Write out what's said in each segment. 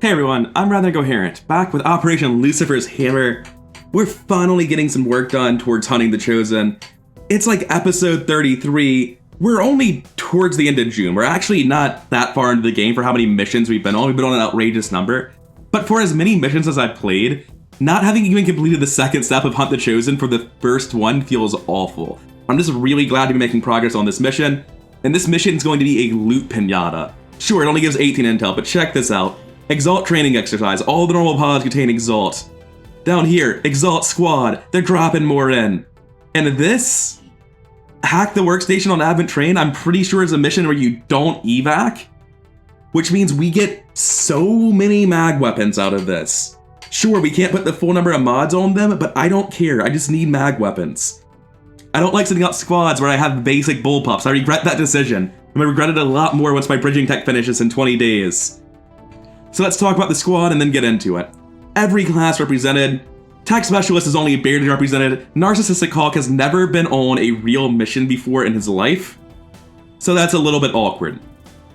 Hey everyone, I'm Rather Coherent, back with Operation Lucifer's Hammer. We're finally getting some work done towards hunting the Chosen. It's like episode 33. We're only towards the end of June. We're actually not that far into the game for how many missions we've been on. We've been on an outrageous number. But for as many missions as I've played, not having even completed the second step of Hunt the Chosen for the first one feels awful. I'm just really glad to be making progress on this mission. And this mission is going to be a loot pinata. Sure, it only gives 18 intel, but check this out. Exalt training exercise. All the normal pods contain Exalt. Down here, Exalt squad. They're dropping more in. And this, hack the workstation on Advent Train, I'm pretty sure is a mission where you don't evac, which means we get so many mag weapons out of this. Sure, we can't put the full number of mods on them, but I don't care. I just need mag weapons. I don't like setting up squads where I have basic bullpups. I regret that decision. And I regret it a lot more once my bridging tech finishes in 20 days. So let's talk about the squad and then get into it. Every class represented. Tech Specialist is only barely represented. Narcissistic Hawk has never been on a real mission before in his life, so that's a little bit awkward.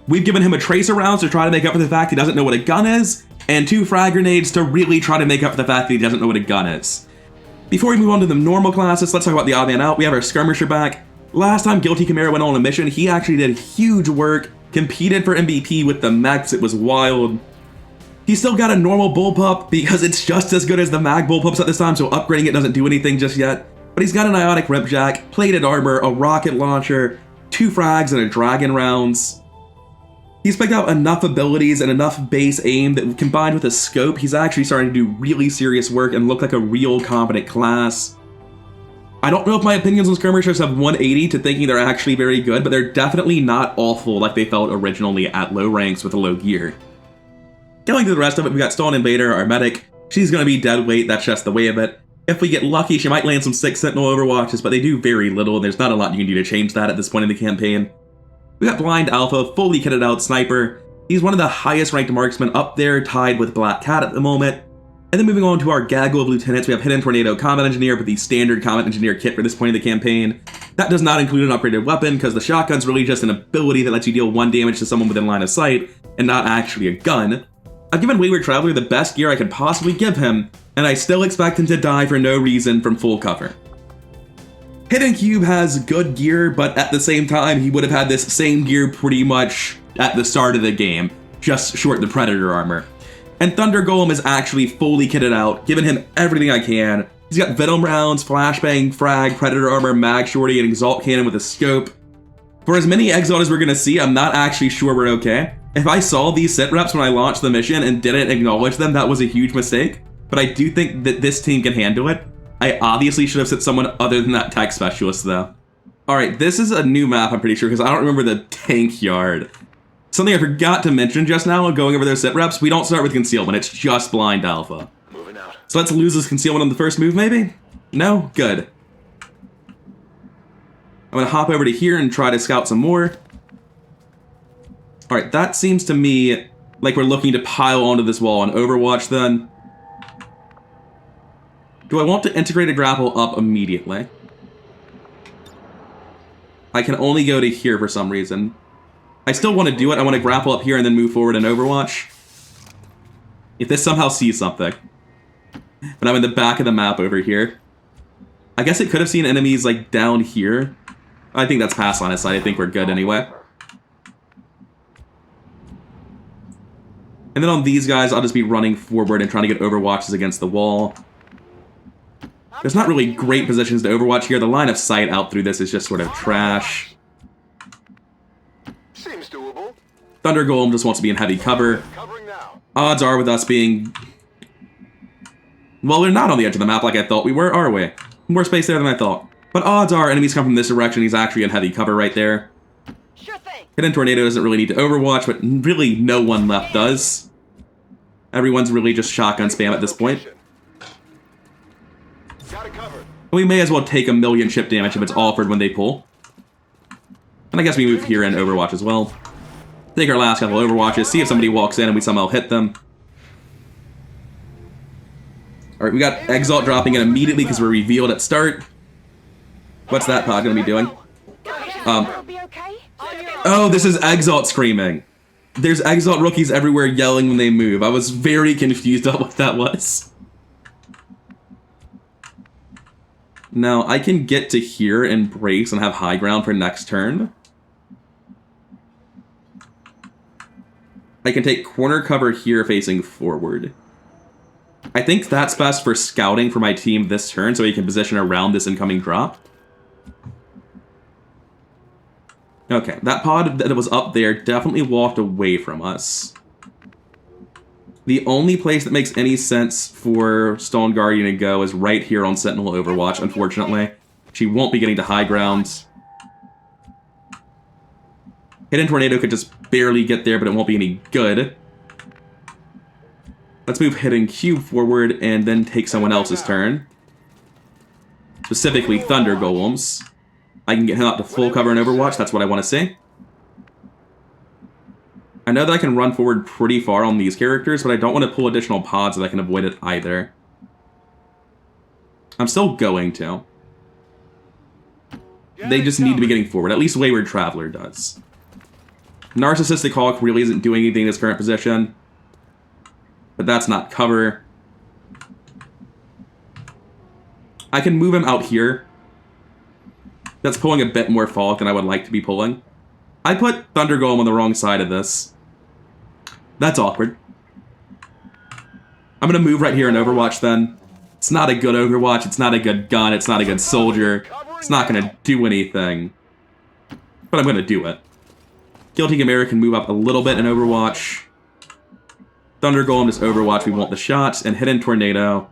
We've given him a tracer rounds to try to make up for the fact he doesn't know what a gun is, and 2 frag grenades to really try to make up for the fact that he doesn't know what a gun is. Before we move on to the normal classes, let's talk about the odd man out. We have our Skirmisher back. Last time Guilty Chimera went on a mission, he actually did huge work, competed for MVP with the mechs. It was wild. He's still got a normal bullpup because it's just as good as the mag bullpups at this time, so upgrading it doesn't do anything just yet. But he's got an ionic ripjack, plated armor, a rocket launcher, 2 frags, and a dragon rounds. He's picked out enough abilities and enough base aim that combined with a scope, he's actually starting to do really serious work and look like a real competent class. I don't know if my opinions on skirmishers have 180 to thinking they're actually very good, but they're definitely not awful like they felt originally at low ranks with low gear. Going through the rest of it, we got Stone Invader, our medic. She's going to be dead weight, that's just the way of it. If we get lucky, she might land some 6 Sentinel Overwatches, but they do very little, and there's not a lot you can do to change that at this point in the campaign. We got Blind Alpha, fully kitted out sniper. He's one of the highest ranked marksmen up there, tied with Black Cat at the moment. And then moving on to our gaggle of lieutenants, we have Hidden Tornado Combat Engineer with the standard Combat Engineer kit for this point in the campaign. That does not include an upgraded weapon, because the shotgun's really just an ability that lets you deal 1 damage to someone within line of sight, and not actually a gun. I've given Wayward Traveler the best gear I could possibly give him, and I still expect him to die for no reason from full cover. Hidden Cube has good gear, but at the same time, he would have had this same gear pretty much at the start of the game, just short the Predator armor. And Thunder Golem is actually fully kitted out, giving him everything I can. He's got Venom rounds, Flashbang, Frag, Predator armor, Mag Shorty, and Exalt Cannon with a scope. For as many Exalt as we're gonna see, I'm not actually sure we're okay. If I saw these sit reps when I launched the mission and didn't acknowledge them, that was a huge mistake. But I do think that this team can handle it. I obviously should have set someone other than that Tech Specialist, though. Alright, this is a new map, I'm pretty sure, because I don't remember the tank yard. Something I forgot to mention just now, going over those sit reps, we don't start with concealment, it's just Blind Alpha. Moving out. So let's lose this concealment on the first move, maybe? No? Good. I'm gonna hop over to here and try to scout some more. Alright, that seems to me like we're looking to pile onto this wall on Overwatch then. Do I want to integrate a grapple up immediately? I can only go to here for some reason. I still want to do it. I want to grapple up here and then move forward in Overwatch. If this somehow sees something. But I'm in the back of the map over here. I guess it could have seen enemies like down here. I think that's past line of sight. I think we're good anyway. And then on these guys, I'll just be running forward and trying to get Overwatches against the wall. There's not really great positions to Overwatch here. The line of sight out through this is just sort of trash. Seems doable. Thunder Golem just wants to be in heavy cover. Odds are with us being... Well, we're not on the edge of the map like I thought we were, are we? More space there than I thought. But odds are enemies come from this direction. He's actually in heavy cover right there. Sure thing. Hidden Tornado doesn't really need to Overwatch, but really no one left does. Everyone's really just shotgun spam at this point. We may as well take a million chip damage if it's offered when they pull. And I guess we move here in Overwatch as well. Take our last couple Overwatches, see if somebody walks in and we somehow hit them. Alright, we got Exalt dropping in immediately because we're revealed at start. What's that pod gonna be doing? Oh, this is Exalt screaming. There's Exalt rookies everywhere yelling when they move. I was very confused about what that was. Now, I can get to here and brace and have high ground for next turn. I can take corner cover here facing forward. I think that's best for scouting for my team this turn so he can position around this incoming drop. Okay, that pod that was up there definitely walked away from us. The only place that makes any sense for Stone Guardian to go is right here on Sentinel Overwatch, unfortunately. She won't be getting to high ground. Hidden Tornado could just barely get there, but it won't be any good. Let's move Hidden Cube forward and then take someone else's turn. Specifically, Thunder Golems. I can get him out to full cover in Overwatch, that's what I want to see. I know that I can run forward pretty far on these characters, but I don't want to pull additional pods so that I can avoid it either. I'm still going to. They just need to be getting forward, at least Wayward Traveler does. Narcissistic Hawk really isn't doing anything in his current position, but that's not cover. I can move him out here. That's pulling a bit more fog than I would like to be pulling. I put Thunder Golem on the wrong side of this. That's awkward. I'm gonna move right here in Overwatch then. It's not a good Overwatch, it's not a good gun, it's not a good soldier. It's not gonna do anything. But I'm gonna do it. Guilty Chimera can move up a little bit in Overwatch. Thunder Golem is Overwatch, we want the shots, and Hidden Tornado.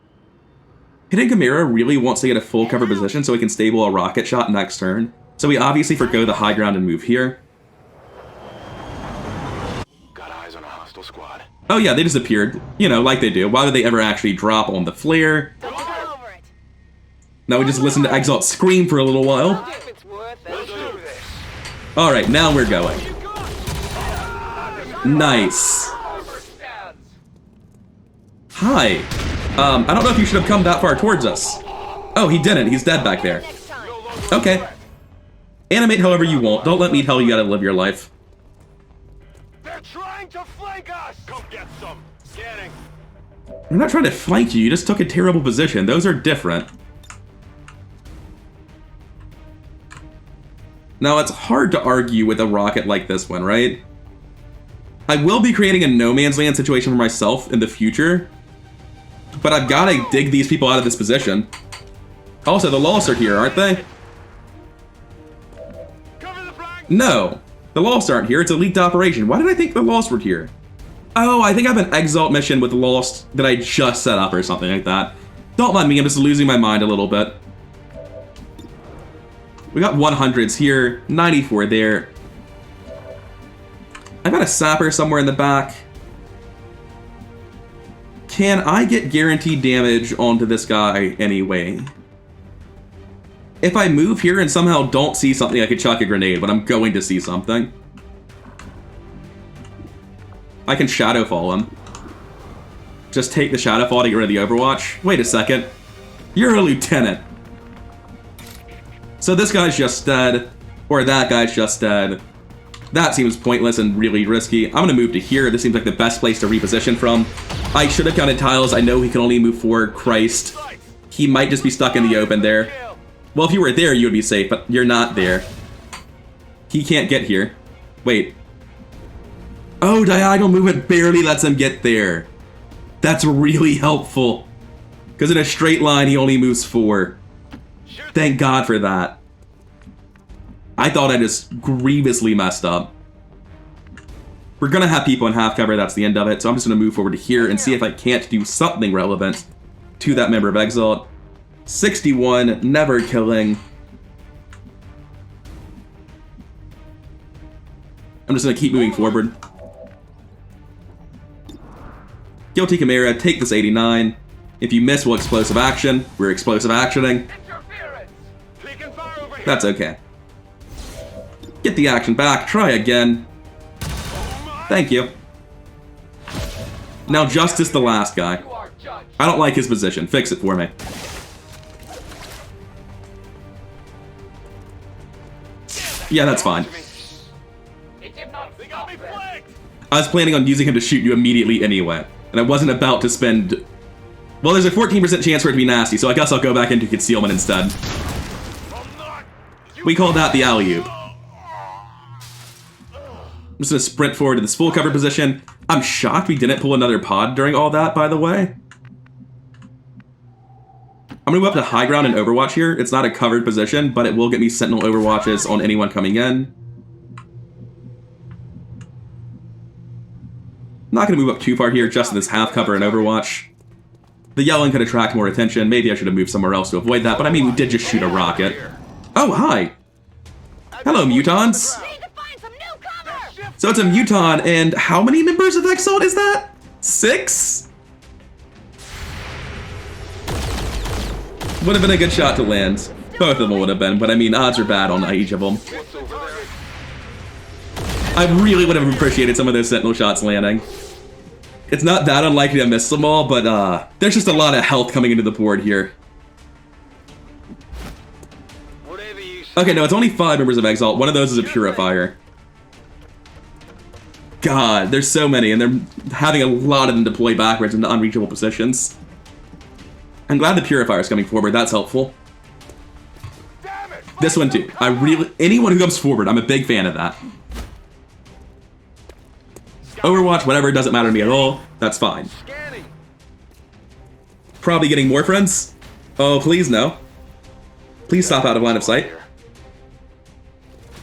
Hidden Chimera really wants to get a full cover position so he can stable a rocket shot next turn. So we obviously forgo the high ground and move here. Got eyes on a hostile squad. Oh yeah, they disappeared. You know, like they do. Why would they ever actually drop on the flare? Now we just listen to Exalt scream for a little while. Alright, now we're going. Nice. Hi. I don't know if you should have come that far towards us. Oh, he didn't. He's dead back there. Okay. Animate however you want. Don't let me tell you how to live your life. They're trying to flank us. Come get some. Getting. I'm not trying to flank you. You just took a terrible position. Those are different. Now, it's hard to argue with a rocket like this one, right? I will be creating a no man's land situation for myself in the future. But I've got to dig these people out of this position. Also, the Lost are here, aren't they? No. The Lost aren't here. It's a leaked operation. Why did I think the Lost were here? Oh, I think I have an Exalt mission with the Lost that I just set up or something like that. Don't mind me. I'm just losing my mind a little bit. We got 100s here. 94 there. I've got a Sapper somewhere in the back. Can I get guaranteed damage onto this guy anyway? If I move here and somehow don't see something, I could chuck a grenade, but I'm going to see something. I can Shadowfall him. Just take the Shadowfall to get rid of the Overwatch. Wait a second. You're a lieutenant. So this guy's just dead, or that guy's just dead. That seems pointless and really risky. I'm going to move to here. This seems like the best place to reposition from. I should have counted tiles. I know he can only move forward. Christ. He might just be stuck in the open there. Well, if you were there, you would be safe, but you're not there. He can't get here. Wait. Oh, diagonal movement barely lets him get there. That's really helpful. Because in a straight line, he only moves 4. Thank God for that. I thought I just grievously messed up. We're gonna have people in half cover, that's the end of it, so I'm just gonna move forward to here and see if I can't do something relevant to that member of Exalt. 61, never killing. I'm just gonna keep moving forward. Guilty Chimera, take this 89. If you miss, we'll explosive action. We're explosive actioning. That's okay. Get the action back, try again. Thank you. Now Justice the last guy. I don't like his position, fix it for me. Yeah, that's fine. I was planning on using him to shoot you immediately anyway. And I wasn't about to spend... Well, there's a 14% chance for it to be nasty, so I guess I'll go back into concealment instead. We call that the alley-oop. I'm just gonna sprint forward to this full cover position. I'm shocked we didn't pull another pod during all that, by the way. I'm gonna move up to high ground and Overwatch here. It's not a covered position, but it will get me Sentinel Overwatches on anyone coming in. I'm not gonna move up too far here, just in this half cover and Overwatch. The yelling could attract more attention. Maybe I should have moved somewhere else to avoid that, but I mean, we did just shoot a rocket. Oh, hi! Hello, mutons! So it's a muton, and how many members of Exalt is that? 6? Would have been a good shot to land. Both of them would have been, but I mean, odds are bad on each of them. I really would have appreciated some of those Sentinel shots landing. It's not that unlikely to miss them all, but there's just a lot of health coming into the board here. Okay, no, it's only 5 members of Exalt. One of those is a Purifier. God, there's so many, and they're having a lot of them deploy backwards into unreachable positions. I'm glad the Purifier is coming forward. That's helpful. This one too. Anyone who comes forward, I'm a big fan of that. Overwatch, whatever, it doesn't matter to me at all. That's fine. Probably getting more friends? Oh, please no. Please stop out of line of sight.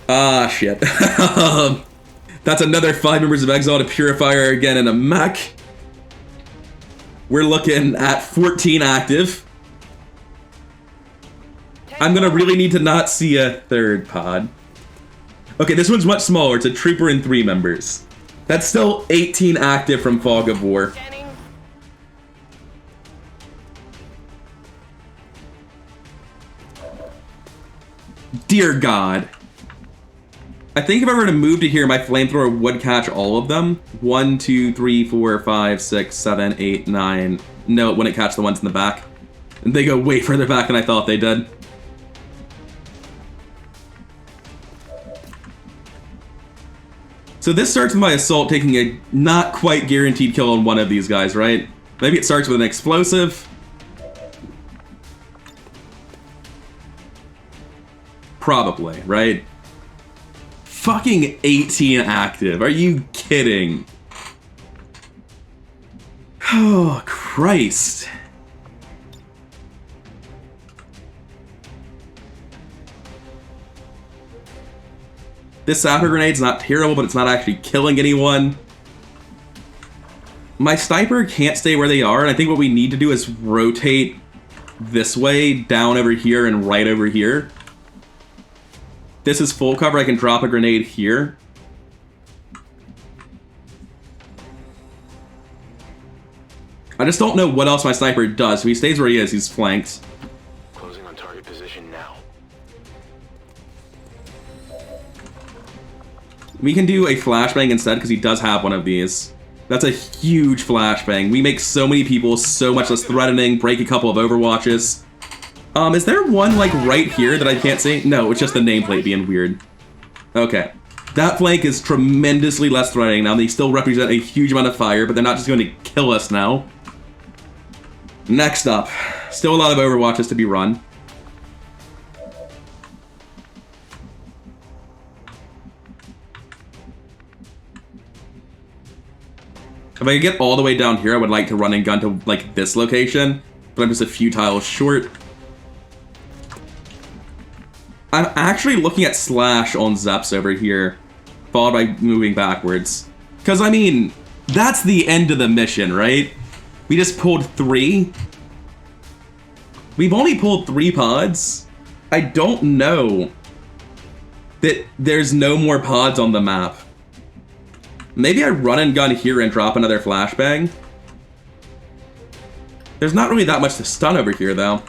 Ah, shit. That's another 5 members of Exalt, a Purifier again, and a mech. We're looking at 14 active. I'm gonna really need to not see a third pod. Okay, this one's much smaller. It's a Trooper and 3 members. That's still 18 active from Fog of War. Dear God. I think if I were to move to here, my flamethrower would catch all of them. 1, 2, 3, 4, 5, 6, 7, 8, 9. No, it wouldn't catch the ones in the back. And they go way further back than I thought they did. So this starts with my assault taking a not quite guaranteed kill on one of these guys, right? Maybe it starts with an explosive. Probably, right? Fucking 18 active. Are you kidding? Oh, Christ. This sapper grenade's not terrible, but it's not actually killing anyone. My sniper can't stay where they are, and I think what we need to do is rotate this way, down over here, and right over here. This is full cover. I can drop a grenade here. I just don't know what else my sniper does. So he stays where he is. He's flanked. Closing on target position now. We can do a flashbang instead because he does have one of these. That's a huge flashbang. We make so many people so much less threatening, break a couple of Overwatches. Is there one, like, right here that I can't see? No, it's just the nameplate being weird. Okay. That flank is tremendously less threatening now. They still represent a huge amount of fire, but they're not just going to kill us now. Next up. Still a lot of Overwatches to be run. If I could get all the way down here, I would like to run and gun to, like, this location. But I'm just a few tiles short. I'm actually looking at Slash on Zeps over here, followed by moving backwards. Because, I mean, that's the end of the mission, right? We just pulled 3. We've only pulled 3 pods. I don't know that there's no more pods on the map. Maybe I run and gun here and drop another flashbang. There's not really that much to stun over here, though.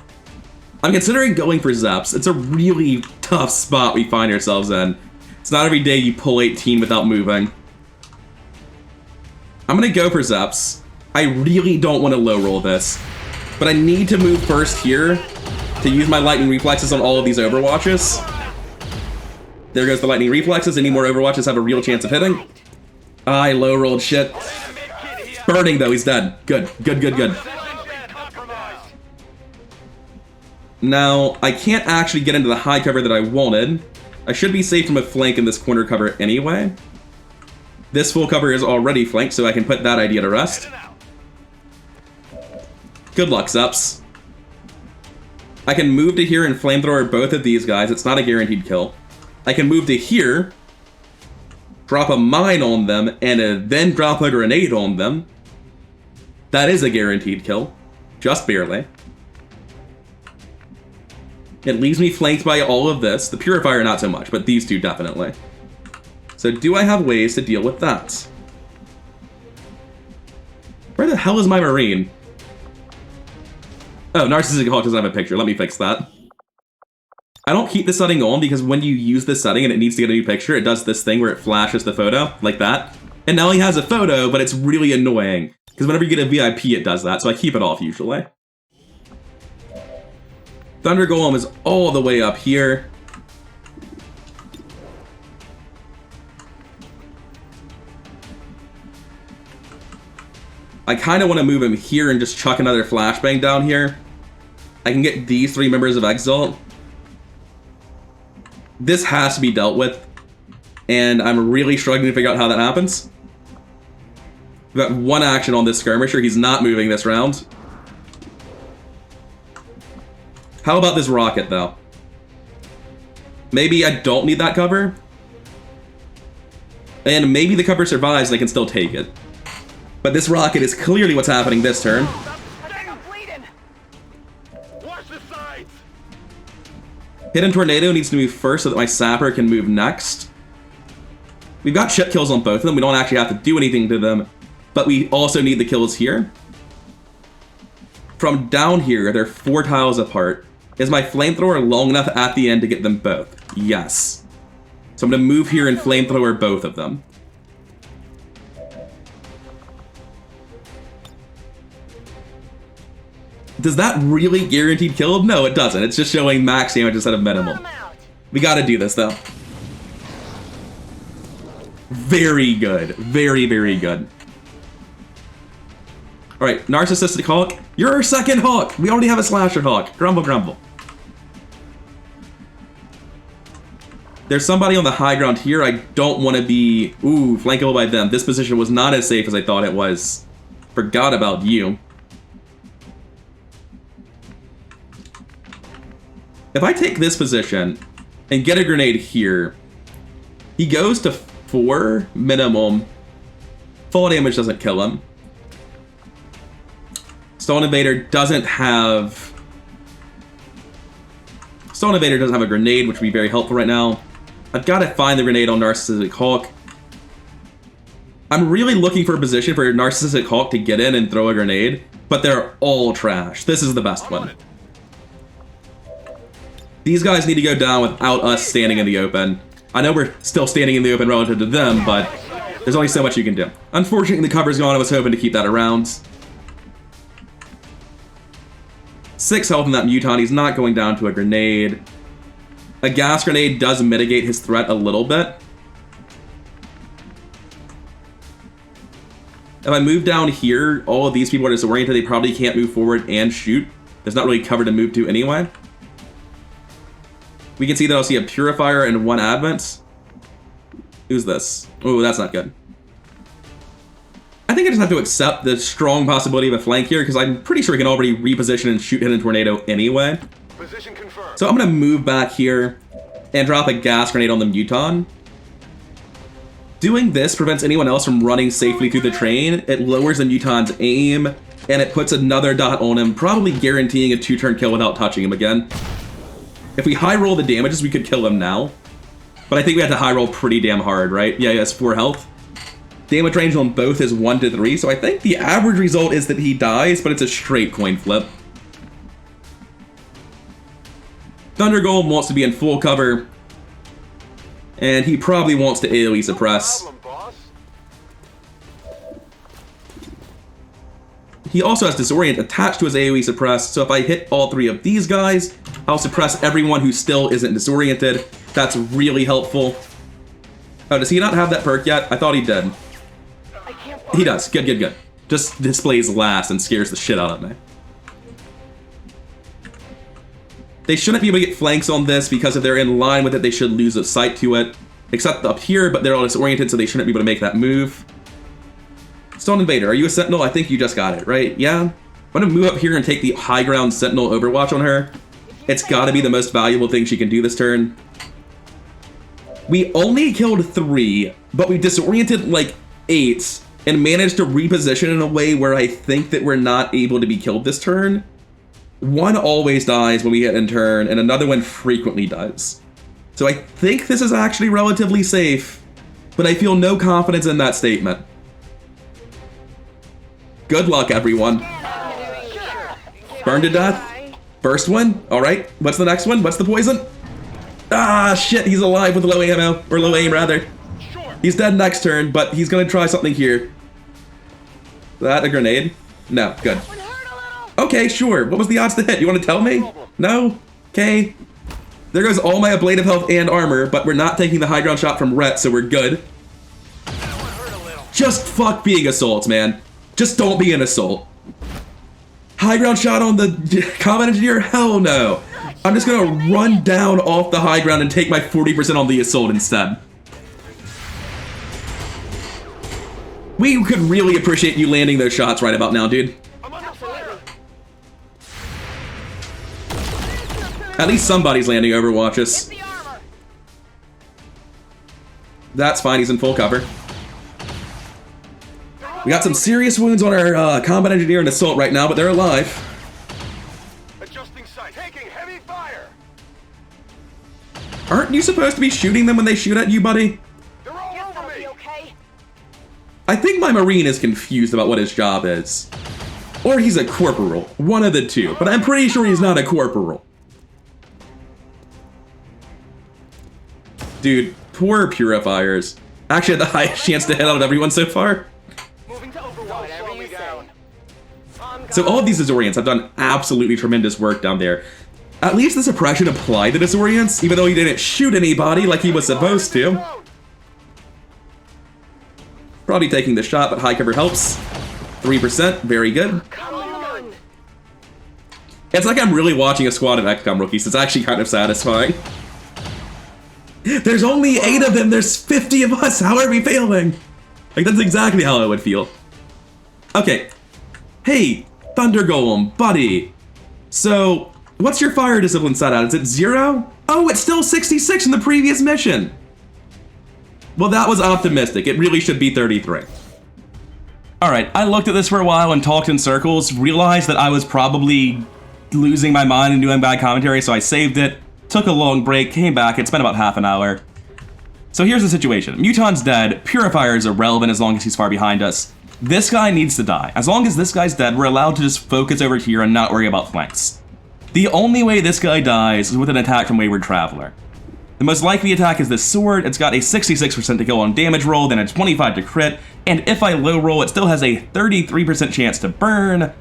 I'm considering going for Zeps. It's a really tough spot we find ourselves in. It's not every day you pull 18 without moving. I'm gonna go for Zeps. I really don't want to low roll this, but I need to move first here to use my lightning reflexes on all of these Overwatches. There goes the lightning reflexes. Any more Overwatches have a real chance of hitting. I low rolled shit. Burning though, he's dead. Good, good, good, good. Now, I can't actually get into the high cover that I wanted. I should be safe from a flank in this corner cover anyway. This full cover is already flanked, so I can put that idea to rest. Good luck, Zups. I can move to here and flamethrower both of these guys. It's not a guaranteed kill. I can move to here, drop a mine on them, and then drop a grenade on them. That is a guaranteed kill. Just barely. It leaves me flanked by all of this. The Purifier not so much, but these two definitely. So do I have ways to deal with that? Where the hell is my Marine? Oh, Narcissistic Hawk doesn't have a picture. Let me fix that. I don't keep the setting on because when you use this setting and it needs to get a new picture, it does this thing where it flashes the photo, like that. And now he has a photo, but it's really annoying. Because whenever you get a VIP, it does that, so I keep it off usually. Thunder Golem is all the way up here. I kind of want to move him here and just chuck another flashbang down here. I can get these 3 members of Exalt. This has to be dealt with, and I'm really struggling to figure out how that happens. We've got 1 action on this skirmisher. He's not moving this round. How about this rocket, though? Maybe I don't need that cover. And maybe the cover survives and I can still take it. But this rocket is clearly what's happening this turn. Hidden Tornado needs to move first so that my Sapper can move next. We've got chip kills on both of them. We don't actually have to do anything to them. But we also need the kills here. From down here, they're 4 tiles apart. Is my Flamethrower long enough at the end to get them both? Yes. So I'm going to move here and Flamethrower both of them. Does that really guaranteed kill? No, it doesn't. It's just showing max damage instead of minimal. We gotta do this, though. Very good. Very, very good. Alright, Narcissistic Hawk. You're our second Hawk! We already have a Slasher Hawk. Grumble, grumble. There's somebody on the high ground here. I don't want to be, flankable by them. This position was not as safe as I thought it was. Forgot about you. If I take this position and get a grenade here, he goes to 4 minimum. Fall damage doesn't kill him. Stone Invader doesn't have... Stone Invader doesn't have a grenade, which would be very helpful right now. I've got to find the grenade on Narcissistic Hawk. I'm really looking for a position for Narcissistic Hawk to get in and throw a grenade, but they're all trash. This is the best one. These guys need to go down without us standing in the open. I know we're still standing in the open relative to them, but there's only so much you can do. Unfortunately, the cover's gone. I was hoping to keep that around. 6 health in that Muton. He's not going down to a grenade. A gas grenade does mitigate his threat a little bit. If I move down here, all of these people are disoriented. They probably can't move forward and shoot. There's not really cover to move to anyway. We can see that I'll see a Purifier and 1 Advent. Who's this? Oh, that's not good. I think I just have to accept the strong possibility of a flank here, because I'm pretty sure we can already reposition and shoot Hidden Tornado anyway. Position confirmed. So I'm going to move back here and drop a gas grenade on the Muton. Doing this prevents anyone else from running safely through the train. It lowers the Muton's aim, and it puts another dot on him, probably guaranteeing a 2-turn kill without touching him again. If we high roll the damages, we could kill him now. But I think we have to high roll pretty damn hard, right? Yeah, he has 4 health. Damage range on both is 1 to 3, so I think the average result is that he dies, but it's a straight coin flip. Thunder Golem wants to be in full cover, and he probably wants to AoE suppress. No problem, boss. He also has Disorient attached to his AoE suppress, so if I hit all 3 of these guys, I'll suppress everyone who still isn't disoriented. That's really helpful. Oh, does he not have that perk yet? I thought he did. He does. Good, good, good. Just displays last and scares the shit out of me. They shouldn't be able to get flanks on this because if they're in line with it, they should lose a sight to it. Except up here, but they're all disoriented, so they shouldn't be able to make that move. Stone Invader, are you a Sentinel? I think you just got it, right? Yeah? I'm gonna move up here and take the high ground Sentinel Overwatch on her. It's gotta be the most valuable thing she can do this turn. We only killed 3, but we disoriented like 8 and managed to reposition in a way where I think that we're not able to be killed this turn. One always dies when we hit in turn, and another one frequently does. So I think this is actually relatively safe, but I feel no confidence in that statement. Good luck, everyone. Burn to death. First one. All right. What's the next one? What's the poison? Ah, shit. He's alive with low ammo, or low aim, rather. He's dead next turn, but he's going to try something here. That a grenade? No. Good. Okay, sure. What was the odds to hit? You want to tell me? No? Okay. There goes all my ablative health and armor, but we're not taking the high ground shot from Rhett, so we're good. Just fuck being assaults, man. Just don't be an assault. High ground shot on the combat engineer? Hell no. I'm just gonna run down off the high ground and take my 40% on the assault instead. We could really appreciate you landing those shots right about now, dude. At least somebody's landing Overwatches. That's fine, he's in full cover. We got some serious wounds on our combat engineer and assault right now, but they're alive. Adjusting sight. Taking heavy fire. Aren't you supposed to be shooting them when they shoot at you, buddy? They're all over me. I think my Marine is confused about what his job is. Or he's a corporal, one of the two, but I'm pretty sure he's not a corporal. Dude, poor purifiers. Actually had the highest chance to hit out of everyone so far. Moving to Overwatch. Slow me down. So all of these disorients have done absolutely tremendous work down there. At least the suppression applied the disorients, even though he didn't shoot anybody like he was supposed to. Probably taking the shot, but high cover helps. 3%, very good. It's like I'm really watching a squad of XCOM rookies. It's actually kind of satisfying. There's only 8 of them, there's 50 of us, how are we failing? Like, that's exactly how I would feel. Okay. Hey, Thunder Golem, buddy. So, what's your fire discipline set at? Is it 0? Oh, it's still 66 in the previous mission. Well, that was optimistic. It really should be 33. Alright, I looked at this for a while and talked in circles, realized that I was probably losing my mind and doing bad commentary, so I saved it. Took a long break, came back, it's been about half an hour. So here's the situation. Muton's dead, Purifier is irrelevant as long as he's far behind us. This guy needs to die. As long as this guy's dead, we're allowed to just focus over here and not worry about flanks. The only way this guy dies is with an attack from Wayward Traveler. The most likely attack is this sword. It's got a 66% to kill on damage roll, then a 25 to crit, and if I low roll, it still has a 33% chance to burn.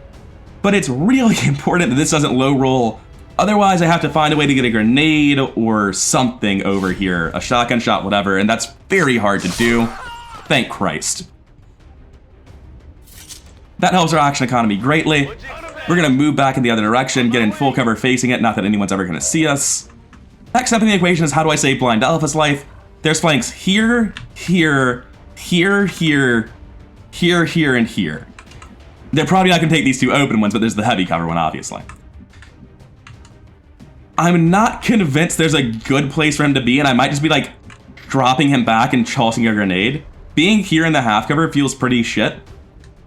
But it's really important that this doesn't low roll. Otherwise, I have to find a way to get a grenade or something over here, a shotgun shot, whatever, and that's very hard to do. Thank Christ. That helps our action economy greatly. We're gonna move back in the other direction, get in full cover facing it, not that anyone's ever gonna see us. Next step in the equation is how do I save Blind Alpha's life? There's flanks here, here, here, here, here, here, and here. They're probably not gonna take these 2 open ones, but there's the heavy cover one, obviously. I'm not convinced there's a good place for him to be, and I might just be like dropping him back and tossing a grenade. Being here in the half cover feels pretty shit,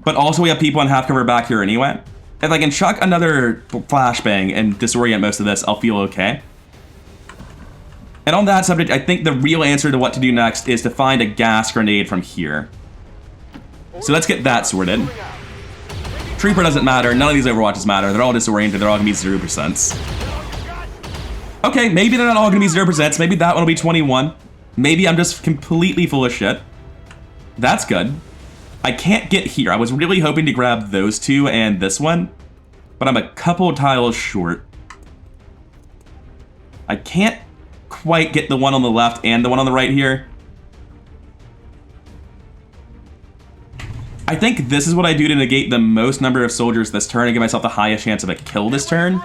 but also we have people on half cover back here anyway. If I can chuck another flashbang and disorient most of this, I'll feel okay. And on that subject, I think the real answer to what to do next is to find a gas grenade from here. So let's get that sorted. Trooper doesn't matter, none of these Overwatches matter, they're all disoriented, they're all gonna be 0%. Okay, maybe they're not all gonna be 0%, maybe that one will be 21. Maybe I'm just completely full of shit. That's good. I can't get here. I was really hoping to grab those 2 and this one, but I'm a couple tiles short. I can't quite get the one on the left and the one on the right here. I think this is what I do to negate the most number of soldiers this turn and give myself the highest chance of a kill this turn.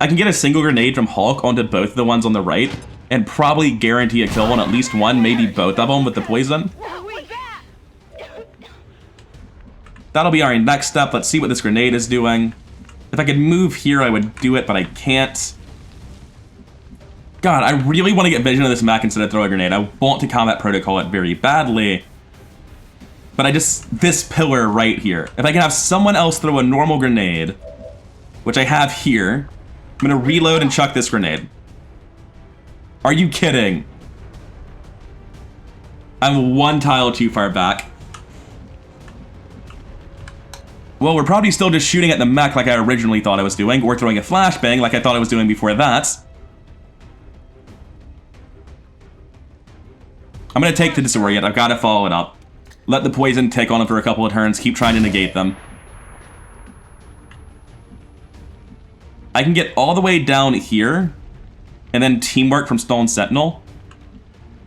I can get a single grenade from Hulk onto both the ones on the right and probably guarantee a kill on at least one, maybe both of them with the poison. That'll be our next step. Let's see what this grenade is doing. If I could move here, I would do it, but I can't. God, I really want to get vision of this mech instead of throw a grenade. I want to combat protocol it very badly. But this pillar right here. If I can have someone else throw a normal grenade, which I have here, I'm going to reload and chuck this grenade. Are you kidding? I'm one tile too far back. Well, we're probably still just shooting at the mech like I originally thought I was doing, or throwing a flashbang like I thought I was doing before that. I'm going to take the disorient. I've got to follow it up. Let the poison tick on him for a couple of turns. Keep trying to negate them. I can get all the way down here, and then teamwork from Stolen Sentinel.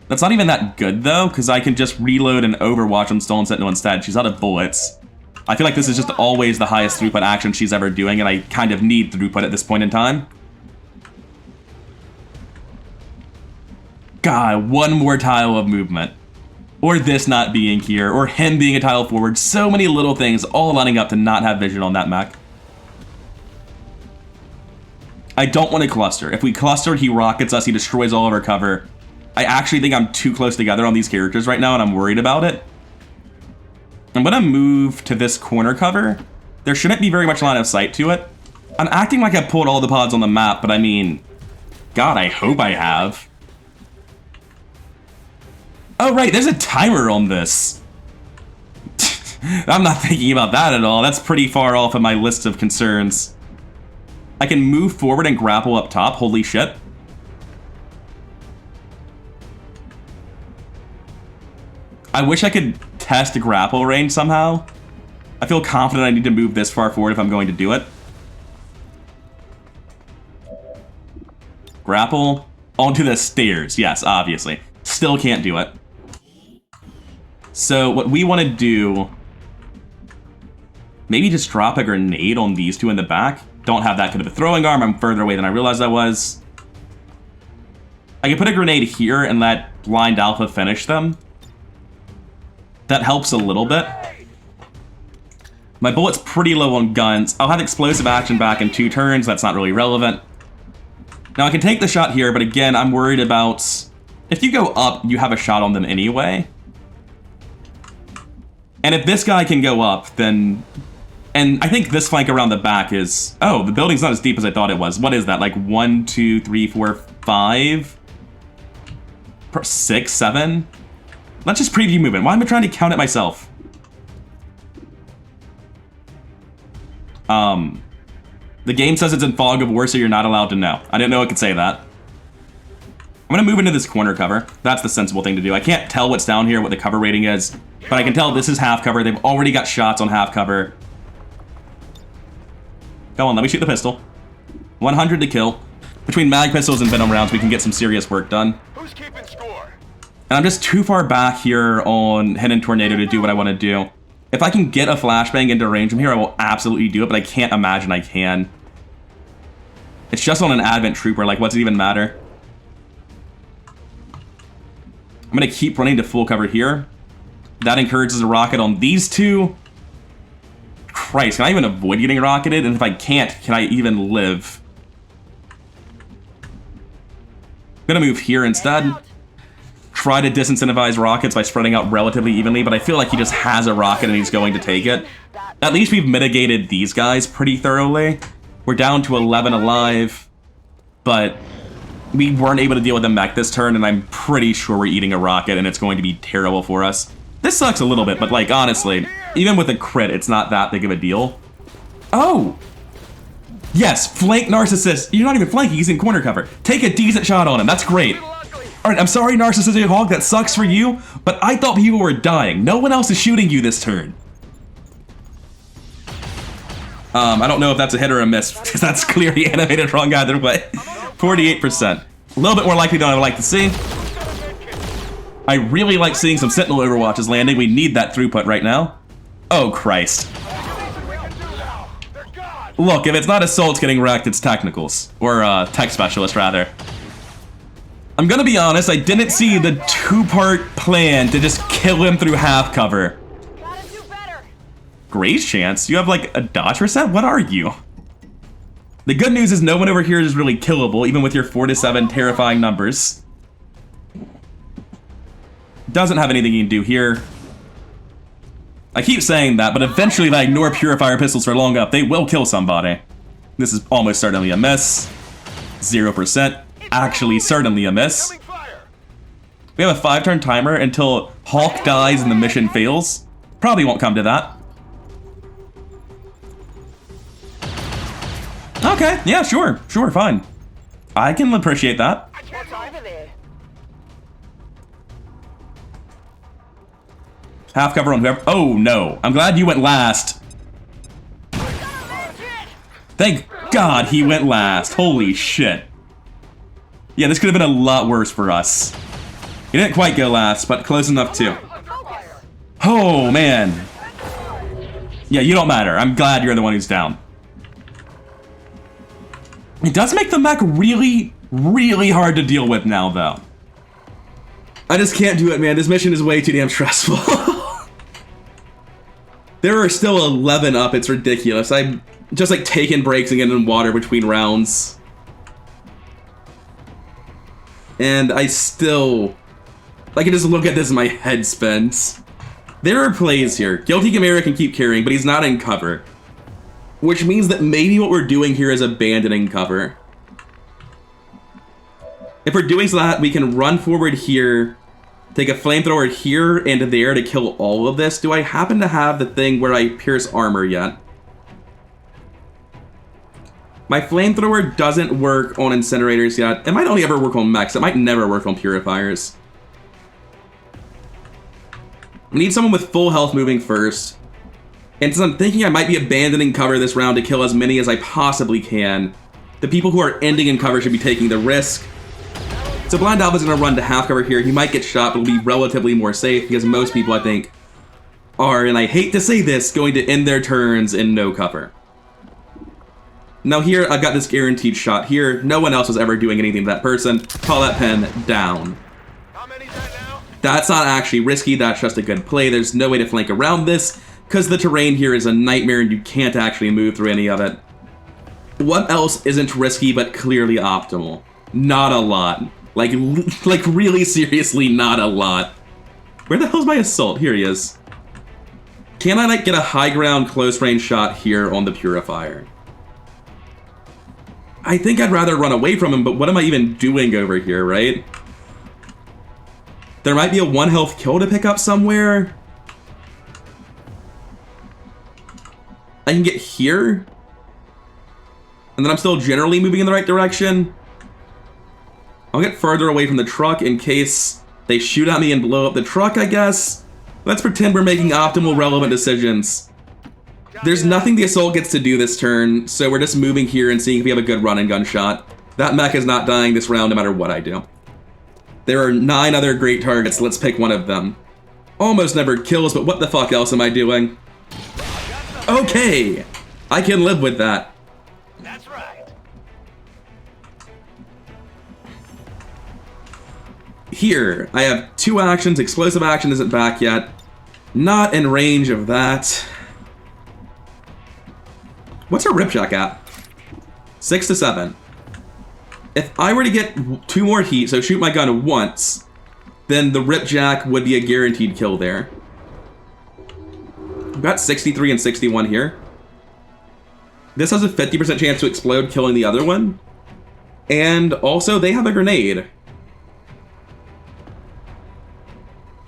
That's not even that good, though, because I can just reload and overwatch on Stolen Sentinel instead. She's out of bullets. I feel like this is just always the highest throughput action she's ever doing, and I kind of need throughput at this point in time. God, one more tile of movement. Or this not being here, or him being a tile forward. So many little things all lining up to not have vision on that mech. I don't want to cluster. If we cluster, he rockets us, he destroys all of our cover. I actually think I'm too close together on these characters right now, and I'm worried about it. I'm going to move to this corner cover. There shouldn't be very much line of sight to it. I'm acting like I pulled all the pods on the map, but I mean, God, I hope I have. Oh, right, there's a timer on this. I'm not thinking about that at all. That's pretty far off of my list of concerns. I can move forward and grapple up top. Holy shit. I wish I could test grapple range somehow. I feel confident I need to move this far forward if I'm going to do it. Grapple onto the stairs. Yes, obviously. Still can't do it. So what we want to do, maybe just drop a grenade on these two in the back. Don't have that good of a throwing arm. I'm further away than I realized I was. I can put a grenade here and let Blind Alpha finish them. That helps a little bit. My bullet's pretty low on guns. I'll have explosive action back in 2 turns. That's not really relevant. Now I can take the shot here, but again, I'm worried about... If you go up, you have a shot on them anyway. And if this guy can go up, then... And I think this flank around the back is... Oh, the building's not as deep as I thought it was. What is that? Like 1, 2, 3, 4, 5? 6, 7? Let's just preview movement. Why am I trying to count it myself? The game says it's in fog of war, so you're not allowed to know. I didn't know it could say that. I'm gonna move into this corner cover. That's the sensible thing to do. I can't tell what's down here, what the cover rating is, but I can tell this is half cover. They've already got shots on half cover. Go on, let me shoot the pistol. 100 to kill. Between mag pistols and venom rounds, we can get some serious work done. Who's keeping score? And I'm just too far back here on Hidden Tornado to do what I want to do. If I can get a flashbang into range from here, I will absolutely do it, but I can't imagine I can. It's just on an Advent Trooper, like, what's it even matter? I'm going to keep running to full cover here. That encourages a rocket on these two. Christ, can I even avoid getting rocketed? And if I can't, can I even live? I'm going to move here instead. Try to disincentivize rockets by spreading out relatively evenly, but I feel like he just has a rocket and he's going to take it. At least we've mitigated these guys pretty thoroughly. We're down to 11 alive, but we weren't able to deal with them back this turn, and I'm pretty sure we're eating a rocket and it's going to be terrible for us. This sucks a little bit, but like, honestly, even with a crit, it's not that big of a deal. Oh! Yes, flank Narcissist. You're not even flanking, he's in corner cover. Take a decent shot on him, that's great. Alright, I'm sorry, Narcissistic Hog, that sucks for you, but I thought people were dying. No one else is shooting you this turn. I don't know if that's a hit or a miss, because that's clearly animated wrong either way. 48%. A little bit more likely than I would like to see. I really like seeing some Sentinel overwatches landing. We need that throughput right now. Oh, Christ. Look, if it's not assaults getting wrecked, it's technicals. Or, tech specialist, rather. I'm gonna be honest, I didn't see the two-part plan to just kill him through half cover. Gotta do better. Grace chance? You have, like, a dodge percent? What are you? The good news is no one over here is really killable, even with your 4 to 7 terrifying numbers. Doesn't have anything you can do here. I keep saying that, but eventually if I ignore Purifier Pistols for long enough, they will kill somebody. This is almost certainly a miss. 0%. Actually, certainly a miss. We have a 5-turn timer until Hawk dies and the mission fails. Probably won't come to that. Okay, yeah, sure, fine. I can appreciate that. What's over there? Half cover on whoever. Oh no, I'm glad you went last. Thank God he went last. Holy shit. Yeah, this could have been a lot worse for us. He didn't quite go last, but close enough too. Oh man. Yeah, you don't matter. I'm glad you're the one who's down. It does make the mech really, really hard to deal with now, though. I just can't do it, man. This mission is way too damn stressful. There are still 11 up. It's ridiculous. I'm just like taking breaks and getting in water between rounds. And I still... I can just look at this and my head spins. There are plays here. Guilty Chimera can keep carrying, but he's not in cover. Which means that maybe what we're doing here is abandoning cover. If we're doing that, we can run forward here, take a flamethrower here and there to kill all of this. Do I happen to have the thing where I pierce armor yet? My flamethrower doesn't work on incinerators yet. It might only ever work on mechs. It might never work on purifiers. We need someone with full health moving first. And since I'm thinking I might be abandoning cover this round to kill as many as I possibly can, the people who are ending in cover should be taking the risk. So Blind Alpha's gonna run to half cover here. He might get shot, but will be relatively more safe because most people, I think, are, and I hate to say this, going to end their turns in no cover. Now here, I've got this guaranteed shot here. No one else was ever doing anything to that person. Call that pen down. How many's that now? That's not actually risky, that's just a good play. There's no way to flank around this, because the terrain here is a nightmare and you can't actually move through any of it. What else isn't risky but clearly optimal? Not a lot. Like really seriously not a lot. Where the hell's my assault? Here he is. Can I like get a high ground close range shot here on the Purifier? I think I'd rather run away from him, but what am I even doing over here, right? There might be a 1 health kill to pick up somewhere. I can get here. And then I'm still generally moving in the right direction. I'll get further away from the truck in case they shoot at me and blow up the truck, I guess. Let's pretend we're making optimal, relevant decisions. There's nothing the assault gets to do this turn, so we're just moving here and seeing if we have a good run and gun shot. That mech is not dying this round no matter what I do. There are 9 other great targets, let's pick one of them. Almost never kills, but what the fuck else am I doing? Okay, I can live with that. That's right. Here, I have 2 actions. Explosive action isn't back yet. Not in range of that. What's our ripjack at? 6 to 7. If I were to get 2 more heat, so shoot my gun once, then the ripjack would be a guaranteed kill there. We've got 63 and 61 here. This has a 50% chance to explode, killing the other one. And also, they have a grenade.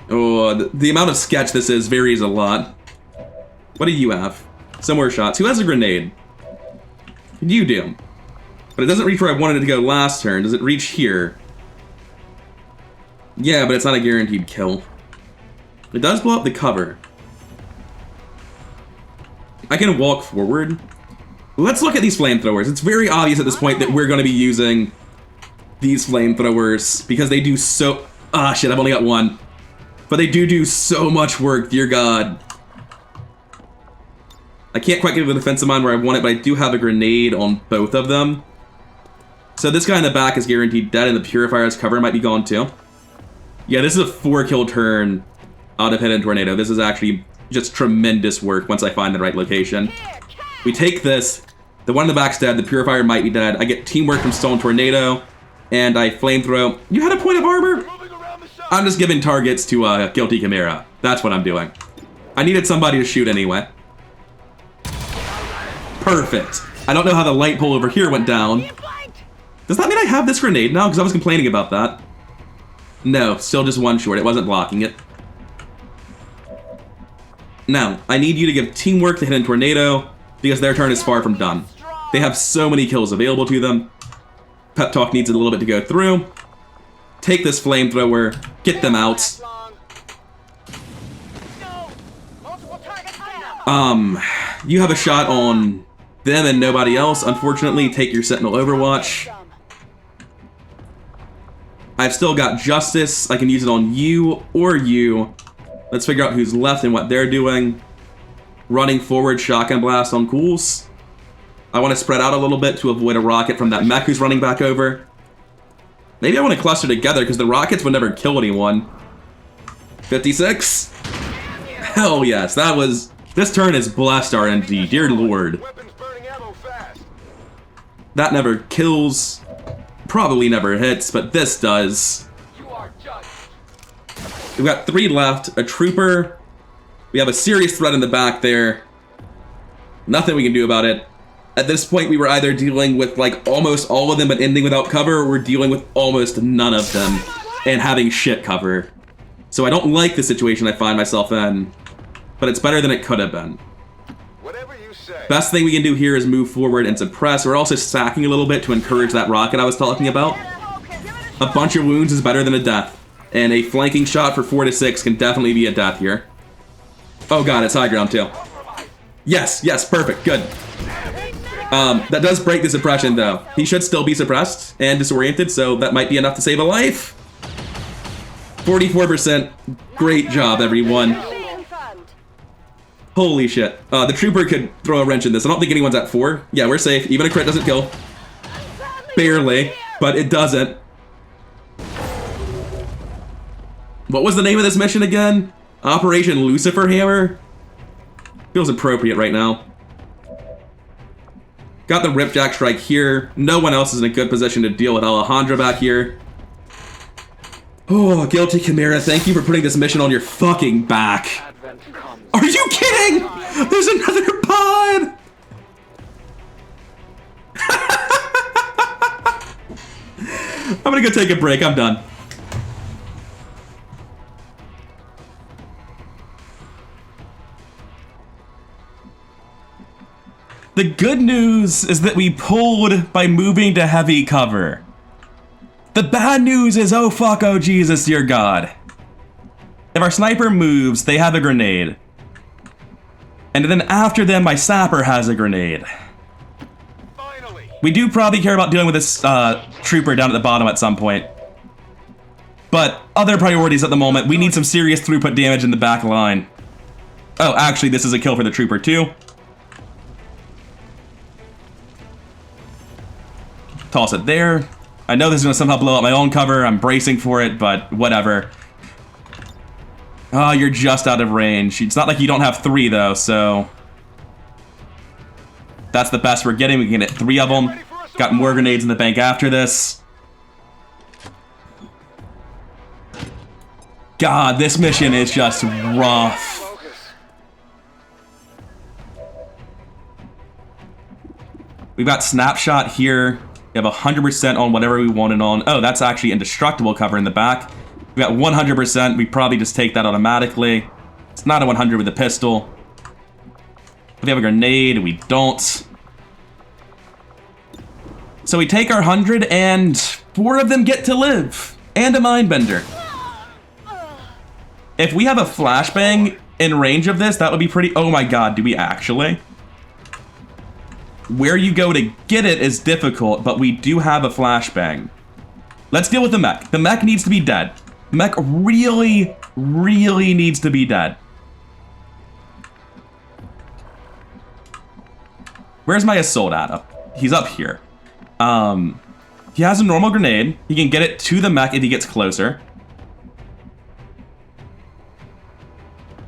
Oh, the amount of sketch this is varies a lot. What do you have? Some more shots. Who has a grenade? You do. But it doesn't reach where I wanted it to go last turn. Does it reach here? Yeah, but it's not a guaranteed kill. It does blow up the cover. I can walk forward. Let's look at these flamethrowers. It's very obvious at this point that we're going to be using these flamethrowers because they do so... Ah, shit, I've only got 1. But they do so much work, dear God. I can't quite get the defensive mine where I want it, but I do have a grenade on both of them. So this guy in the back is guaranteed dead, and the Purifier's cover might be gone too. Yeah, this is a 4-kill turn out of Hidden Tornado. This is actually just tremendous work once I find the right location. We take this. The one in the back's dead. The Purifier might be dead. I get teamwork from Stolen Tornado, and I flamethrow. You had a point of armor? I'm just giving targets to Guilty Chimera. That's what I'm doing. I needed somebody to shoot anyway. Perfect. I don't know how the light pole over here went down. Does that mean I have this grenade now? Because I was complaining about that. No, still just one short. It wasn't blocking it. Now, I need you to give teamwork to Hidden Tornado, because their turn is far from done. They have so many kills available to them. Pep Talk needs a little bit to go through. Take this flamethrower, get them out. You have a shot on them and nobody else. Unfortunately, take your Sentinel Overwatch. I've still got Justice. I can use it on you or you. Let's figure out who's left and what they're doing. Running forward, Shotgun Blast on Cools. I want to spread out a little bit to avoid a rocket from that mech who's running back over. Maybe I want to cluster together because the rockets would never kill anyone. 56? Hell yes, that was... This turn is blessed RNG, dear lord. That never kills. Probably never hits, but this does. We've got 3 left, a trooper. We have a serious threat in the back there. Nothing we can do about it. At this point, we were either dealing with like almost all of them but ending without cover, or we're dealing with almost none of them and having shit cover. So I don't like the situation I find myself in, but it's better than it could have been. Whatever you say. Best thing we can do here is move forward and suppress. We're also stacking a little bit to encourage that rocket I was talking about. A bunch of wounds is better than a death, and a flanking shot for 4 to 6 can definitely be a death here. Oh god, it's high ground too. Yes, yes, perfect, good. That does break the suppression though. He should still be suppressed and disoriented, so that might be enough to save a life. 44%. Great job, everyone. Holy shit. The trooper could throw a wrench in this. I don't think anyone's at 4. Yeah, we're safe. Even a crit doesn't kill. Barely, but it doesn't. What was the name of this mission again? Operation Lucifer Hammer? Feels appropriate right now. Got the Ripjack Strike here. No one else is in a good position to deal with Alejandra back here. Oh, Guilty Chimera, thank you for putting this mission on your fucking back. Are you kidding? There's another pod! I'm gonna go take a break, I'm done. The good news is that we pulled by moving to heavy cover. The bad news is, oh fuck, oh Jesus, dear God. If our sniper moves, they have a grenade. And then after them, my sapper has a grenade. Finally. We do probably care about dealing with this trooper down at the bottom at some point. But other priorities at the moment, we need some serious throughput damage in the back line. Oh, actually, this is a kill for the trooper too. Toss it there. I know this is going to somehow blow up my own cover. I'm bracing for it, but whatever. Oh, you're just out of range. It's not like you don't have 3, though, so... That's the best we're getting. We can get 3 of them. Got more grenades in the bank after this. God, this mission is just rough. We've got Snapshot here. We have 100% on whatever we want it on. Oh, that's actually indestructible cover in the back. We got 100%. We probably just take that automatically. It's not a 100 with a pistol. If we have a grenade, we don't. So we take our 100 and 4 of them get to live. And a Mindbender. If we have a flashbang in range of this, that would be pretty... Oh my god, do we actually? Where you go to get it is difficult, but we do have a flashbang. Let's deal with the mech. The mech needs to be dead. The mech really really needs to be dead. Where's my assault at? He's up here. He has a normal grenade. He can get it to the mech if he gets closer.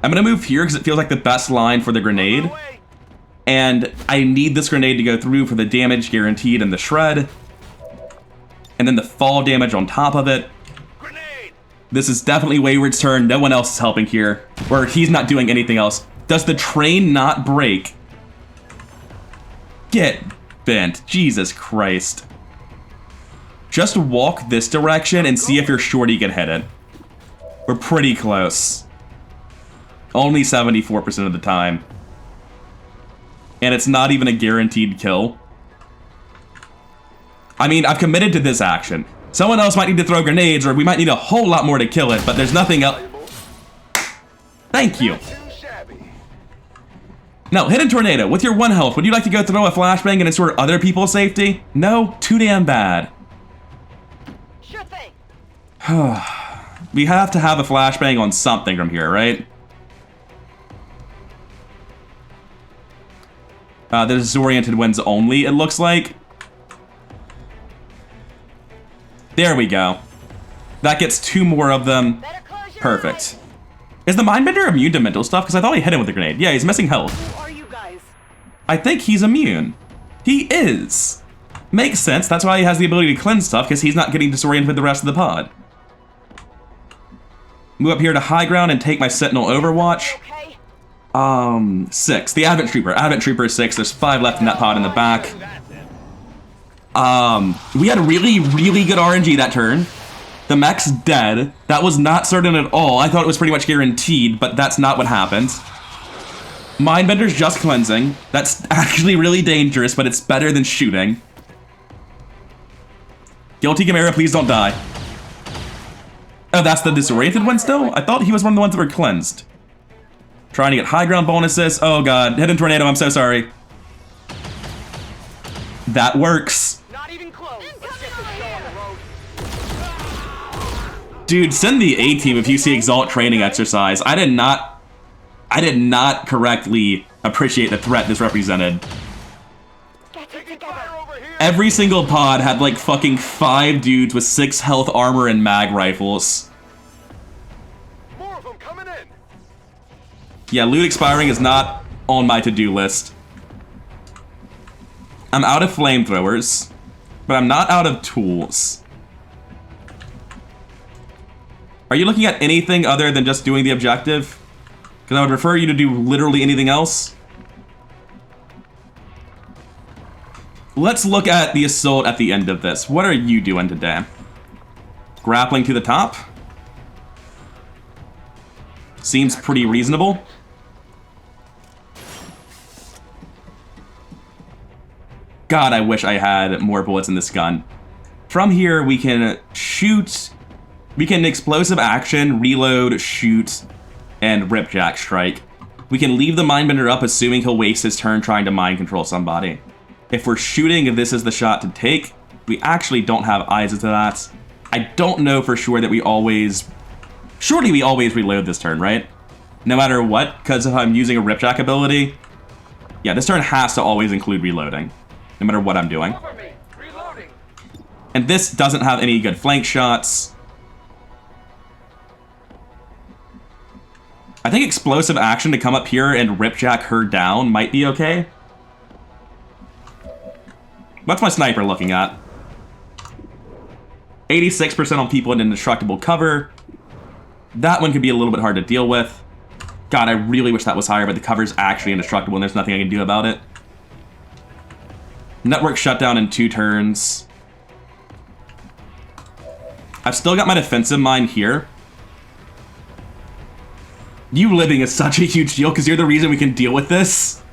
I'm gonna move here because it feels like the best line for the grenade. And I need this grenade to go through for the damage guaranteed in the shred. And then the fall damage on top of it. Grenade! This is definitely Wayward's turn. No one else is helping here. Or he's not doing anything else. Does the train not break? Get bent. Jesus Christ. Just walk this direction and see if your shorty can hit it. We're pretty close. Only 74% of the time. And it's not even a guaranteed kill. I mean, I've committed to this action. Someone else might need to throw grenades, or we might need a whole lot more to kill it, but there's nothing else. Thank you. Now, Hidden Tornado, with your 1 health, would you like to go throw a flashbang and ensure other people's safety? No? Too damn bad. Sure thing. We have to have a flashbang on something from here, right? The disoriented wins only, it looks like. There we go. That gets 2 more of them. Perfect. Is the Mindbender immune to mental stuff? Because I thought he hit him with a grenade. Yeah, he's missing health. Who are you guys? I think he's immune. He is. Makes sense. That's why he has the ability to cleanse stuff, because he's not getting disoriented with the rest of the pod. Move up here to high ground and take my Sentinel Overwatch. Okay. 6. The Advent Trooper. Advent Trooper is 6. There's 5 left in that pod in the back. We had really, really good RNG that turn. The mech's dead. That was not certain at all. I thought it was pretty much guaranteed, but that's not what happened. Mindbender's just cleansing. That's actually really dangerous, but it's better than shooting. Guilty Chimera, please don't die. Oh, that's the disoriented one still? I thought he was one of the ones that were cleansed. Trying to get high ground bonuses. Oh god, Hidden Tornado, I'm so sorry. That works. Not even close. Let's get this show on the road. Dude, send the A-team if you see Exalt training exercise. I did not correctly appreciate the threat this represented. Every single pod had like fucking 5 dudes with 6 health, armor, and mag rifles. More of them coming in. Yeah, loot expiring is not on my to-do list. I'm out of flamethrowers, but I'm not out of tools. Are you looking at anything other than just doing the objective? Because I would prefer you to do literally anything else. Let's look at the assault at the end of this. What are you doing today? Grappling to the top? Seems pretty reasonable. God, I wish I had more bullets in this gun. From here, we can shoot. We can explosive action, reload, shoot, and ripjack strike. We can leave the Mindbender up, assuming he'll waste his turn trying to mind control somebody. If we're shooting, this is the shot to take. We actually don't have eyes into that. I don't know for sure that we always... Surely we always reload this turn, right? No matter what, because if I'm using a ripjack ability... Yeah, this turn has to always include reloading. No matter what I'm doing. And this doesn't have any good flank shots. I think explosive action to come up here and ripjack her down might be okay. What's my sniper looking at? 86% on people in indestructible cover. That one could be a little bit hard to deal with. God, I really wish that was higher, but the cover's actually indestructible and there's nothing I can do about it. Network shutdown in 2 turns. I've still got my defensive mine here. You living is such a huge deal because you're the reason we can deal with this.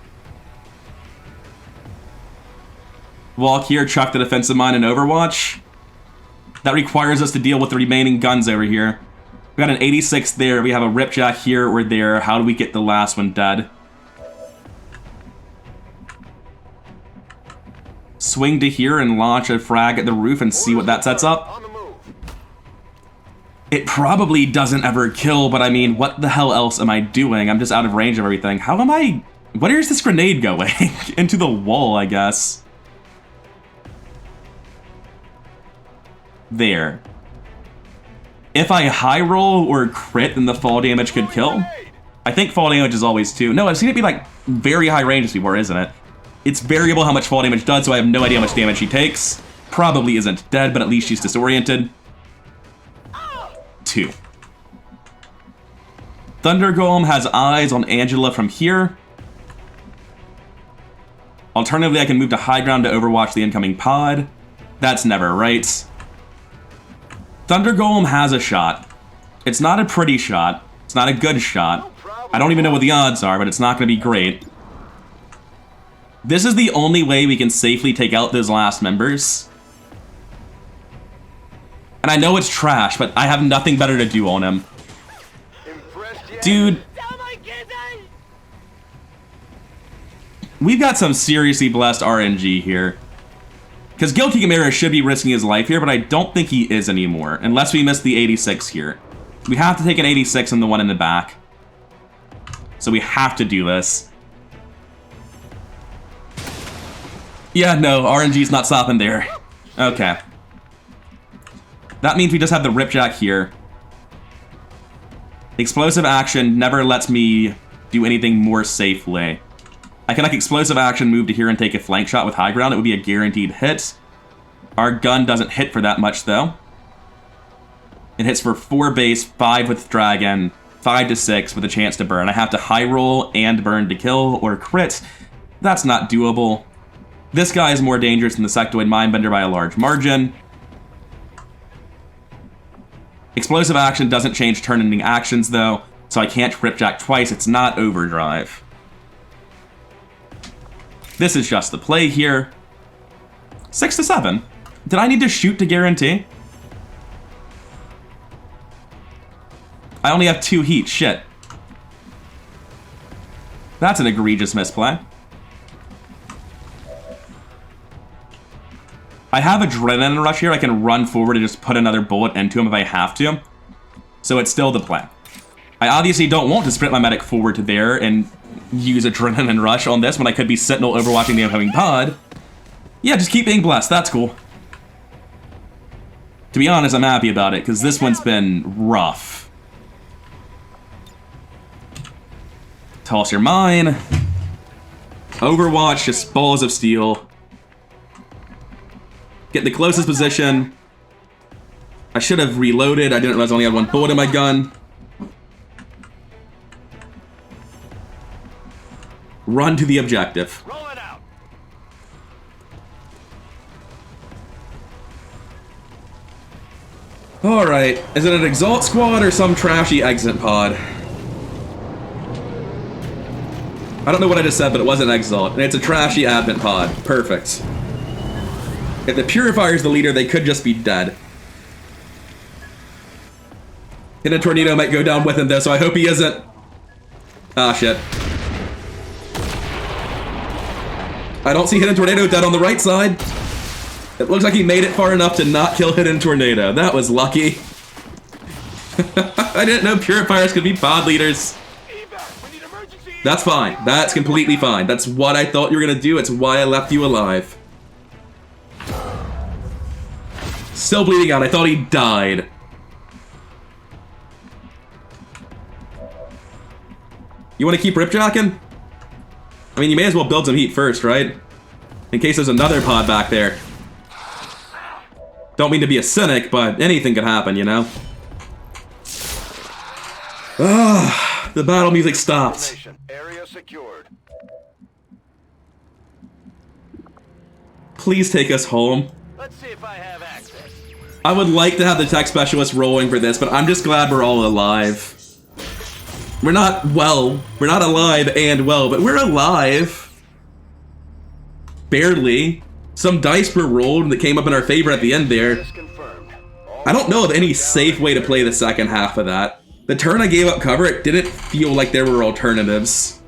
Walk here, chuck the defensive mine and Overwatch. That requires us to deal with the remaining guns over here. We got an 86 there, we have a ripjack here or there. How do we get the last one dead? Swing to here and launch a frag at the roof and see what that sets up. It probably doesn't ever kill, but I mean, what the hell else am I doing? I'm just out of range of everything. How am I... Where is this grenade going? Into the wall, I guess. There. If I high roll or crit, then the fall damage could kill. I think fall damage is always 2. No, I've seen it be like very high range before, isn't it? It's variable how much fall damage does, so I have no idea how much damage she takes. Probably isn't dead, but at least she's disoriented. 2. Thunder Golem has eyes on Angela from here. Alternatively, I can move to high ground to overwatch the incoming pod. That's never right. Thunder Golem has a shot. It's not a pretty shot. It's not a good shot. I don't even know what the odds are, but it's not going to be great. This is the only way we can safely take out those last members. And I know it's trash, but I have nothing better to do on him. Dude. We've got some seriously blessed RNG here. Because Guilty Chimera should be risking his life here, but I don't think he is anymore. Unless we miss the 86 here. We have to take an 86 and the one in the back. So we have to do this. Yeah, no, RNG's not stopping there. Okay. That means we just have the Ripjack here. Explosive action never lets me do anything more safely. I can, like, explosive action move to here and take a flank shot with high ground. It would be a guaranteed hit. Our gun doesn't hit for that much, though. It hits for 4 base, 5 with dragon, 5 to 6 with a chance to burn. I have to high roll and burn to kill or crit. That's not doable. This guy is more dangerous than the Sectoid Mindbender by a large margin. Explosive action doesn't change turn-ending actions, though, so I can't Ripjack twice. It's not overdrive. This is just the play here. 6 to 7. Did I need to shoot to guarantee? I only have 2 heat. Shit. That's an egregious misplay. I have Adrenaline Rush here. I can run forward and just put another bullet into him if I have to. So it's still the play. I obviously don't want to sprint my medic forward to there and use Adrenaline Rush on this when I could be Sentinel overwatching the incoming pod. Yeah, just keep being blessed. That's cool. To be honest, I'm happy about it, because this one's been rough. Toss your mine. Overwatch, just balls of steel. Get the closest position. I should have reloaded. I didn't realize I only had 1 bullet in my gun. Run to the objective. Roll it out. Alright, is it an Exalt squad or some trashy exit pod? I don't know what I just said, but it wasn't Exalt, and it's a trashy advent pod. Perfect. If the Purifier's the leader, they could just be dead. Hidden Tornado might go down with him, though, so I hope he isn't. Ah, shit. I don't see Hidden Tornado dead on the right side. It looks like he made it far enough to not kill Hidden Tornado. That was lucky. I didn't know Purifiers could be pod leaders. That's fine. That's completely fine. That's what I thought you were gonna do. It's why I left you alive. Still bleeding out. I thought he died. You want to keep ripjacking? I mean, you may as well build some heat first, right? In case there's another pod back there. Don't mean to be a cynic, but anything could happen, you know? Ah, the battle music stopped. Area secured. Please take us home. Let's see if I have access. I would like to have the tech specialist rolling for this, but I'm just glad we're all alive. We're not well. We're not alive and well, but we're alive. Barely. Some dice were rolled that came up in our favor at the end there. I don't know of any safe way to play the second half of that. The turn I gave up cover, it didn't feel like there were alternatives.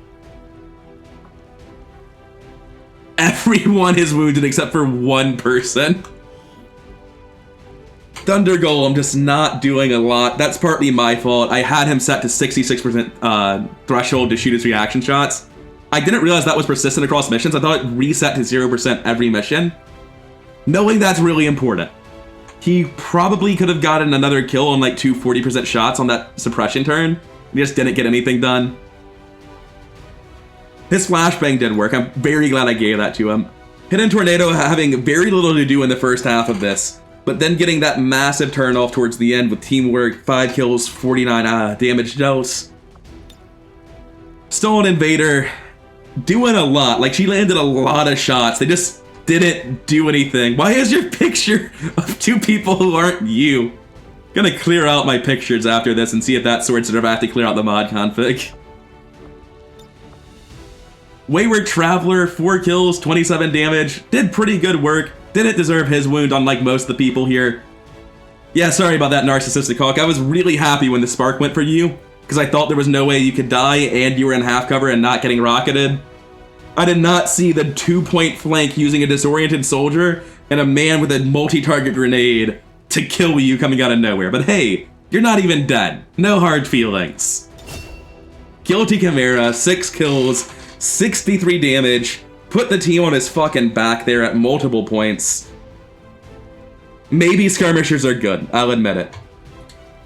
Everyone is wounded except for one person. Thunder Golem just not doing a lot. That's partly my fault. I had him set to 66% threshold to shoot his reaction shots. I didn't realize that was persistent across missions. I thought it reset to 0% every mission. Knowing that's really important. He probably could have gotten another kill on like 2 40% shots on that suppression turn. He just didn't get anything done. His flashbang did work. I'm very glad I gave that to him. Hidden Tornado having very little to do in the first half of this, but then getting that massive turn off towards the end with teamwork, 5 kills, 49 damage dose. Stolen Invader doing a lot. Like, she landed a lot of shots. They just didn't do anything. Why is your picture of 2 people who aren't you? Gonna clear out my pictures after this and see if that sorts it, or if I have to clear out the mod config. Wayward Traveler, 4 kills, 27 damage. Did pretty good work. Didn't deserve his wound, unlike most of the people here. Yeah, sorry about that, Narcissistic Hawk. I was really happy when the spark went for you, because I thought there was no way you could die and you were in half cover and not getting rocketed. I did not see the 2-point flank using a disoriented soldier and a man with a multi-target grenade to kill you coming out of nowhere. But hey, you're not even dead. No hard feelings. Guilty Chimera, 6 kills, 63 damage, put the team on his fucking back there at multiple points. Maybe skirmishers are good, I'll admit it.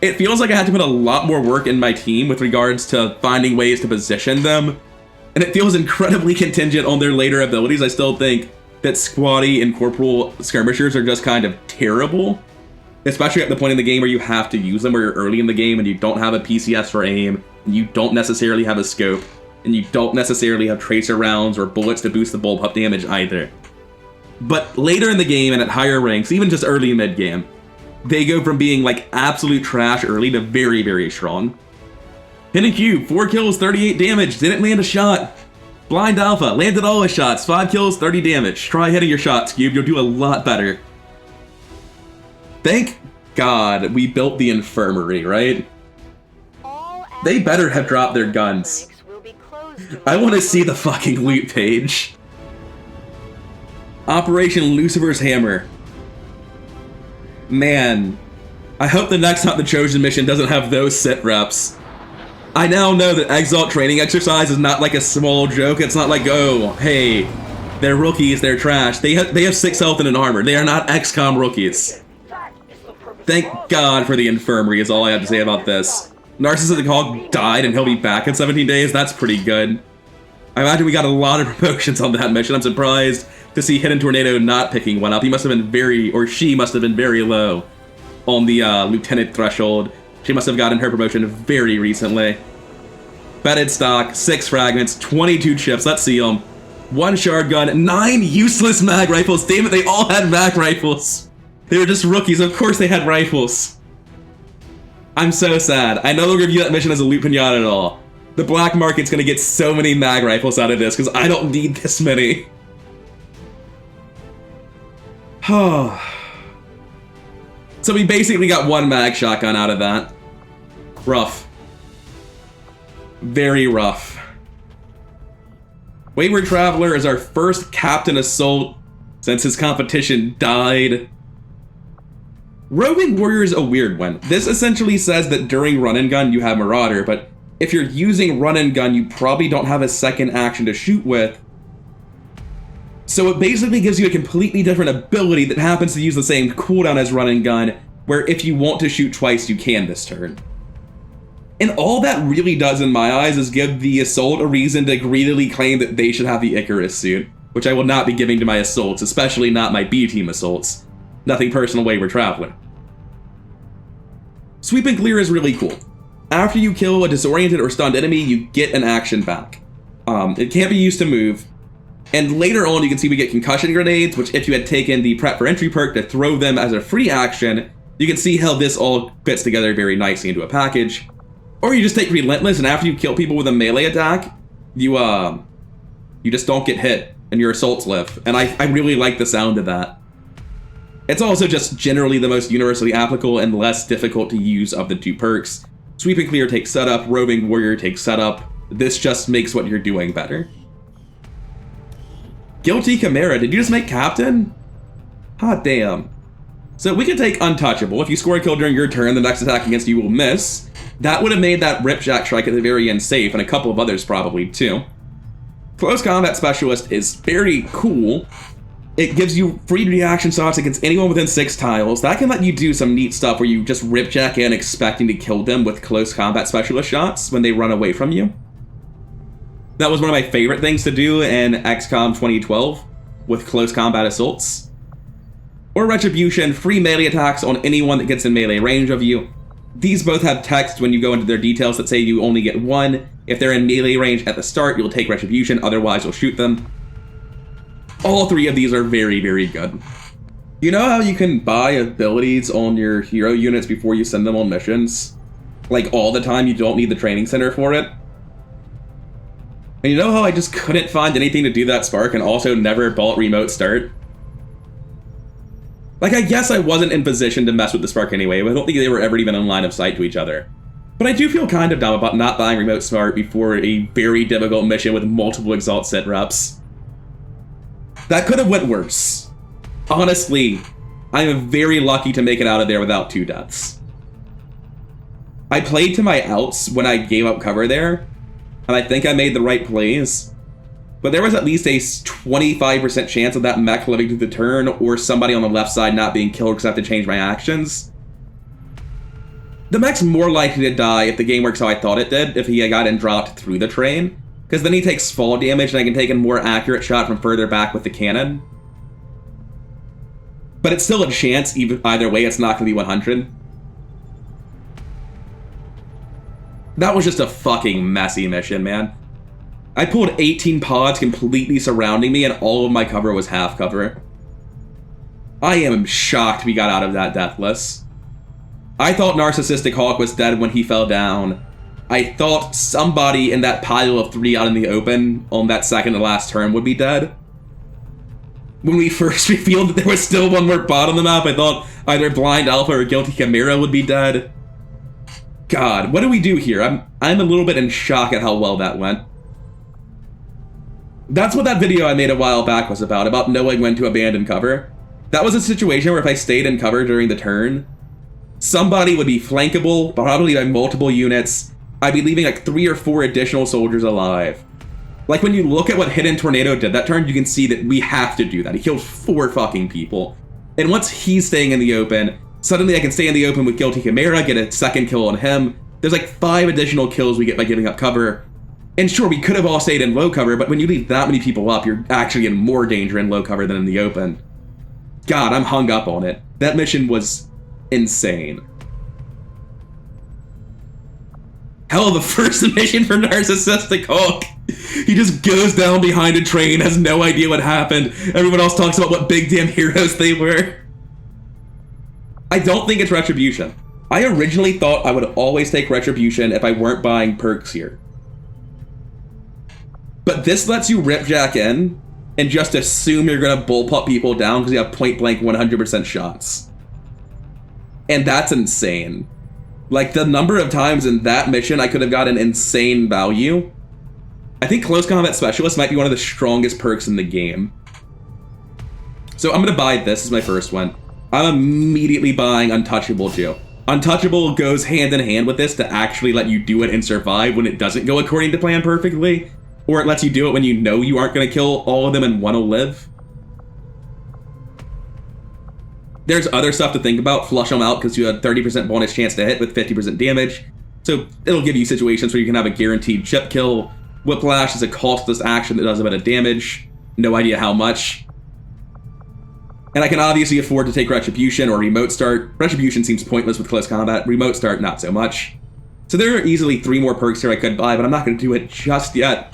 It feels like I had to put a lot more work in my team with regards to finding ways to position them, and it feels incredibly contingent on their later abilities. I still think that Squatty and Corporal skirmishers are just kind of terrible, especially at the point in the game where you have to use them, where you're early in the game and you don't have a PCS for aim, and you don't necessarily have a scope, and you don't necessarily have tracer rounds or bullets to boost the bullpup damage either. But later in the game and at higher ranks, even just early mid-game, they go from being like absolute trash early to very, very strong. Hidden Cube, 4 kills, 38 damage, didn't land a shot. Blind Alpha, landed all his shots, 5 kills, 30 damage. Try hitting your shots, Cube, you'll do a lot better. Thank God we built the infirmary, right? They better have dropped their guns. I want to see the fucking loot page. Operation Lucifer's Hammer. Man, I hope the next time the Trojan mission doesn't have those sit reps. I now know that Exalt training exercise is not like a small joke. It's not like, oh, hey, they're rookies, they're trash. They have 6 health and an armor. They are not XCOM rookies. Thank God for the infirmary is all I have to say about this. Narcissistic Hawk died and he'll be back in 17 days. That's pretty good. I imagine we got a lot of promotions on that mission. I'm surprised to see Hidden Tornado not picking one up. He must have been very, or she must have been very low on the lieutenant threshold. She must have gotten her promotion very recently. Bedded stock, 6 fragments, 22 chips. Let's see them. 1 shard gun, 9 useless mag rifles. Damn it, they all had mag rifles. They were just rookies. Of course they had rifles. I'm so sad. I no longer view that mission as a loot pinata at all. The black market's gonna get so many mag rifles out of this because I don't need this many. So we basically got 1 mag shotgun out of that. Rough. Very rough. Wayward Traveler is our first Captain Assault since his competition died. Roving Warrior is a weird one. This essentially says that during run and gun you have Marauder, but if you're using run and gun you probably don't have a second action to shoot with. So it basically gives you a completely different ability that happens to use the same cooldown as run and gun, where if you want to shoot twice you can this turn. And all that really does in my eyes is give the Assault a reason to greedily claim that they should have the Icarus suit, which I will not be giving to my Assaults, especially not my B-Team Assaults. Nothing personal, Wayward Traveler. Sweep and Clear is really cool. After you kill a disoriented or stunned enemy, you get an action back. It can't be used to move. And later on, you can see we get concussion grenades, which if you had taken the Prep for Entry perk to throw them as a free action, you can see how this all fits together very nicely into a package. Or you just take Relentless, and after you kill people with a melee attack, you just don't get hit, and your assaults live. And I really like the sound of that. It's also just generally the most universally applicable and less difficult to use of the 2 perks. Sweep and Clear takes setup, Roving Warrior takes setup. This just makes what you're doing better. Guilty Chimera, did you just make Captain? Hot damn. So we can take Untouchable. If you score a kill during your turn, the next attack against you will miss. That would have made that Ripjack strike at the very end safe, and a couple of others probably too. Close Combat Specialist is very cool. It gives you free reaction shots against anyone within 6 tiles. That can let you do some neat stuff where you just Ripjack in expecting to kill them with Close Combat Specialist shots when they run away from you. That was one of my favorite things to do in XCOM 2012 with Close Combat Assaults. Or Retribution, free melee attacks on anyone that gets in melee range of you. These both have text when you go into their details that say you only get 1. If they're in melee range at the start, you'll take Retribution, otherwise you'll shoot them. All 3 of these are very, very good. You know how you can buy abilities on your hero units before you send them on missions? Like all the time, you don't need the training center for it? And you know how I just couldn't find anything to do that spark and also never bought remote start? Like, I guess I wasn't in position to mess with the spark anyway, but I don't think they were ever even in line of sight to each other. But I do feel kind of dumb about not buying remote start before a very difficult mission with multiple Exalt sit reps. That could have went worse. Honestly, I am very lucky to make it out of there without 2 deaths. I played to my outs when I gave up cover there, and I think I made the right plays. But there was at least a 25% chance of that mech living through the turn, or somebody on the left side not being killed because I have to change my actions. The mech's more likely to die if the game works how I thought it did, if he got in dropped through the train, because then he takes fall damage and I can take a more accurate shot from further back with the cannon. But it's still a chance, either way, it's not going to be 100. That was just a fucking messy mission, man. I pulled 18 pods completely surrounding me, and all of my cover was half cover. I am shocked we got out of that deathless. I thought Narcissistic Hawk was dead when he fell down. I thought somebody in that pile of 3 out in the open on that second to last turn would be dead. When we first revealed that there was still one more pod on the map, I thought either Blind Alpha or Guilty Chimera would be dead. God, what do we do here? I'm a little bit in shock at how well that went. That's what that video I made a while back was about knowing when to abandon cover. That was a situation where if I stayed in cover during the turn, somebody would be flankable, probably by multiple units. I'd be leaving like 3 or 4 additional soldiers alive. Like when you look at what Hidden Tornado did that turn, you can see that we have to do that. He killed 4 fucking people. And once he's staying in the open, suddenly I can stay in the open with Guilty Chimera, get a second kill on him. There's like 5 additional kills we get by giving up cover. And sure, we could have all stayed in low cover, but when you leave that many people up, you're actually in more danger in low cover than in the open. God, I'm hung up on it. That mission was insane. Hell, the first mission for Narcissistic Hulk. He just goes down behind a train, has no idea what happened. Everyone else talks about what big damn heroes they were. I don't think it's Retribution. I originally thought I would always take Retribution if I weren't buying perks here. But this lets you Ripjack in and just assume you're gonna bullpup people down because you have point blank 100% shots. And that's insane. Like, the number of times in that mission I could have gotten insane value. I think Close Combat Specialist might be one of the strongest perks in the game. So I'm gonna buy this as my first one. I'm immediately buying Untouchable too. Untouchable goes hand in hand with this to actually let you do it and survive when it doesn't go according to plan perfectly. Or it lets you do it when you know you aren't going to kill all of them and one will live. There's other stuff to think about. Flush them out because you have 30% bonus chance to hit with 50% damage. So it'll give you situations where you can have a guaranteed chip kill. Whiplash is a costless action that does a bit of damage. No idea how much. And I can obviously afford to take Retribution or Remote Start. Retribution seems pointless with close combat. Remote Start, not so much. So there are easily 3 more perks here I could buy, but I'm not going to do it just yet.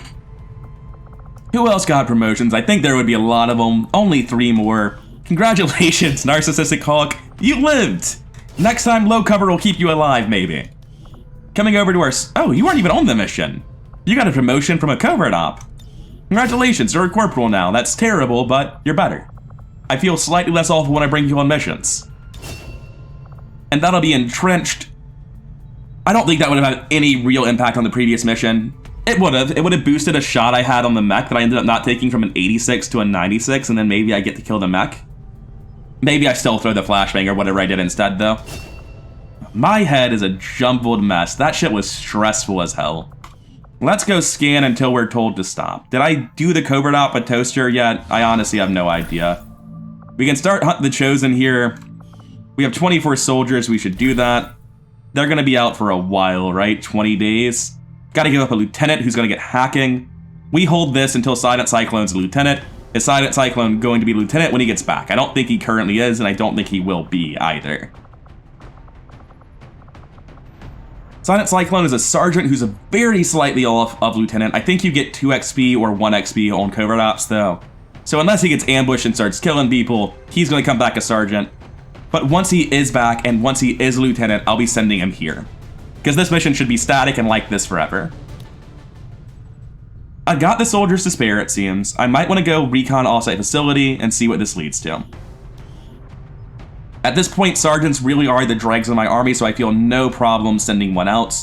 Who else got promotions? I think there would be a lot of them. Only 3 more. Congratulations, Narcissistic Hawk. You lived! Next time, low cover will keep you alive, maybe. Coming over to our... Oh, you weren't even on the mission. You got a promotion from a covert op. Congratulations, you're a corporal now. That's terrible, but you're better. I feel slightly less awful when I bring you on missions. And that'll be entrenched. I don't think that would have had any real impact on the previous mission. It would have. It would have boosted a shot I had on the mech that I ended up not taking from an 86 to a 96, and then maybe I get to kill the mech. Maybe I still throw the flashbang or whatever I did instead, though. My head is a jumbled mess. That shit was stressful as hell. Let's go scan until we're told to stop. Did I do the covert op with Toaster yet? I honestly have no idea. We can start hunting the Chosen here. We have 24 soldiers. We should do that. They're going to be out for a while, right? 20 days. Got to give up a lieutenant who's going to get hacking. We hold this until Silent Cyclone's a lieutenant. Is Silent Cyclone going to be lieutenant when he gets back? I don't think he currently is, and I don't think he will be either. Silent Cyclone is a sergeant who's a very slightly off of lieutenant. I think you get 2 XP or 1 XP on covert ops, though. So unless he gets ambushed and starts killing people, he's going to come back as sergeant. But once he is back and once he is lieutenant, I'll be sending him here. Because this mission should be static and like this forever. I got the soldiers to spare, it seems. I might want to go recon offsite facility and see what this leads to. At this point, sergeants really are the dregs of my army, so I feel no problem sending one out.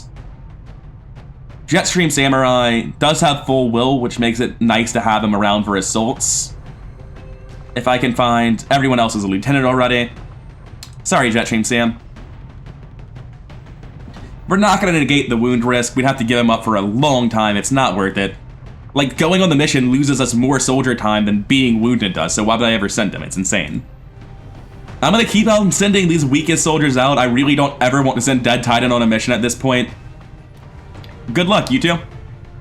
Jetstream Samurai does have full will, which makes it nice to have him around for assaults. If I can find everyone else as a lieutenant already. Sorry, Jetstream Sam. We're not going to negate the wound risk. We'd have to give him up for a long time. It's not worth it. Like, going on the mission loses us more soldier time than being wounded does, so why would I ever send him? It's insane. I'm going to keep on sending these weakest soldiers out. I really don't ever want to send Dead Titan on a mission at this point. Good luck, you two.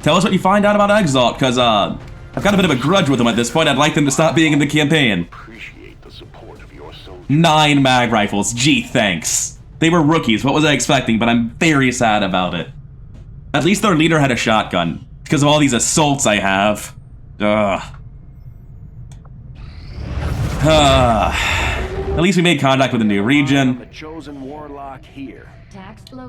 Tell us what you find out about Exalt, because I've got a bit of a grudge with them at this point. I'd like them to stop being in the campaign. Appreciate the support of your soldiers. 9 mag rifles. Gee, thanks. They were rookies. What was I expecting? But I'm very sad about it. At least their leader had a shotgun. Because of all these assaults I have. At least we made contact with a new region. The chosen warlock here.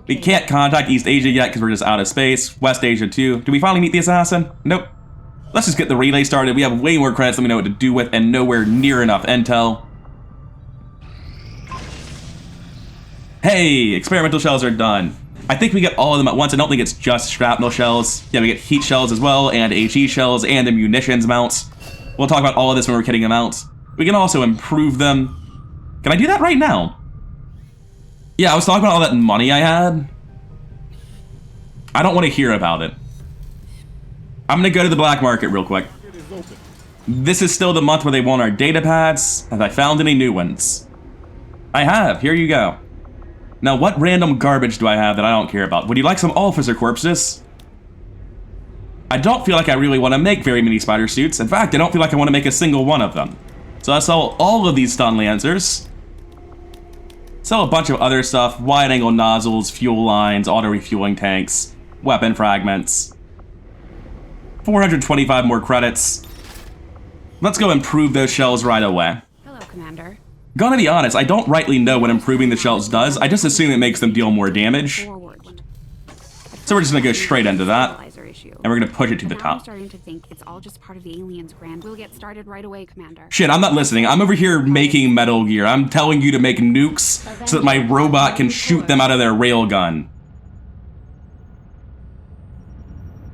We can't contact East Asia yet because we're just out of space. West Asia too. Do we finally meet the assassin? Nope. Let's just get the relay started. We have way more credits than we know what to do with and nowhere near enough intel. Hey, experimental shells are done. I think we get all of them at once. I don't think it's just shrapnel shells. Yeah, we get heat shells as well, and HE shells, and the munitions mounts. We'll talk about all of this when we're kitting them out. We can also improve them. Can I do that right now? Yeah, I was talking about all that money I had. I don't want to hear about it. I'm going to go to the black market real quick. This is still the month where they want our data pads. Have I found any new ones? I have. Here you go. Now, what random garbage do I have that I don't care about? Would you like some officer corpses? I don't feel like I really want to make very many spider suits. In fact, I don't feel like I want to make a single one of them. So I sell all of these stun lancers. Sell a bunch of other stuff. Wide-angle nozzles, fuel lines, auto-refueling tanks, weapon fragments. 425 more credits. Let's go improve those shells right away. Hello, Commander. Gonna be honest, I don't rightly know what improving the shells does. I just assume it makes them deal more damage. So we're just gonna go straight into that. And we're gonna push it to the top. I'm starting to think it's all just part of the aliens' grand. We'll get started right away, Commander. Shit, I'm not listening. I'm over here making Metal Gear. I'm telling you to make nukes so that my robot can shoot them out of their railgun.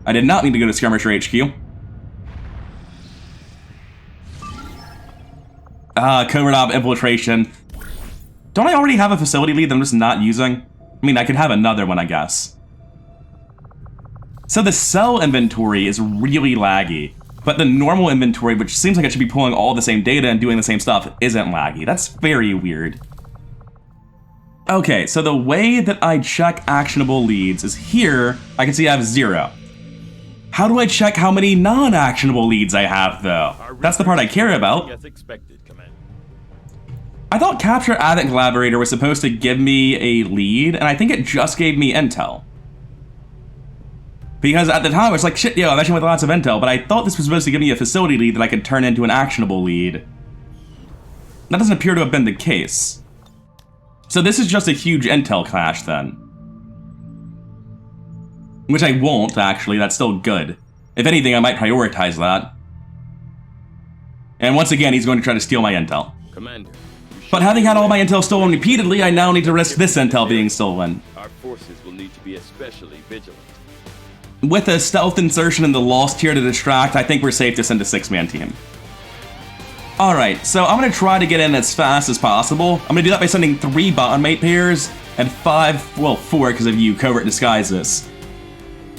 I did not mean to go to Skirmisher HQ. Covert Infiltration. Don't I already have a facility lead that I'm just not using? I mean, I could have another one, I guess. So the cell inventory is really laggy, but the normal inventory, which seems like it should be pulling all the same data and doing the same stuff, isn't laggy. That's very weird. Okay, so the way that I check actionable leads is here. I can see I have 0. How do I check how many non-actionable leads I have, though? That's the part I care about. As expected, Commander. I thought Capture Addict Collaborator was supposed to give me a lead, and I think it just gave me intel. Because at the time, I was like, shit, yo, I'm actually with lots of intel, but I thought this was supposed to give me a facility lead that I could turn into an actionable lead. That doesn't appear to have been the case. So this is just a huge intel clash, then. Which I won't, actually. That's still good. If anything, I might prioritize that. And once again, he's going to try to steal my intel. Commander. But having had all my intel stolen repeatedly, I now need to risk this intel being stolen. Our forces will need to be especially vigilant. With a stealth insertion in the Lost tier to distract, I think we're safe to send a 6-man team. Alright, so I'm gonna try to get in as fast as possible. I'm gonna do that by sending 3 bondmate pairs and 4 because of you covert disguises.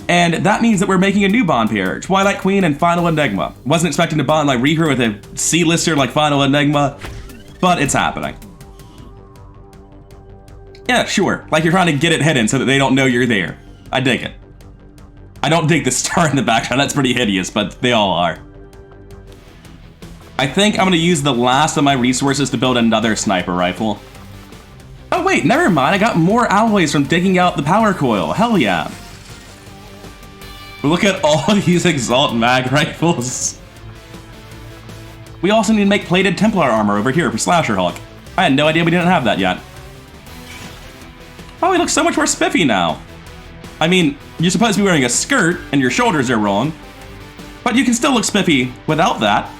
And that means that we're making a new bond pair, Twilight Queen and Final Enigma. Wasn't expecting to bond like Reaper with a C-lister like Final Enigma, but it's happening. Yeah, sure, like you're trying to get it hidden so that they don't know you're there. I dig it. I don't dig the star in the background, that's pretty hideous, but they all are. I think I'm gonna use the last of my resources to build another sniper rifle. Oh wait, never mind, I got more alloys from digging out the power coil, hell yeah. Look at all these Exalt mag rifles. We also need to make plated Templar armor over here for Slasher Hawk. I had no idea we didn't have that yet. Oh, he looks so much more spiffy now. I mean, you're supposed to be wearing a skirt and your shoulders are wrong, but you can still look spiffy without that.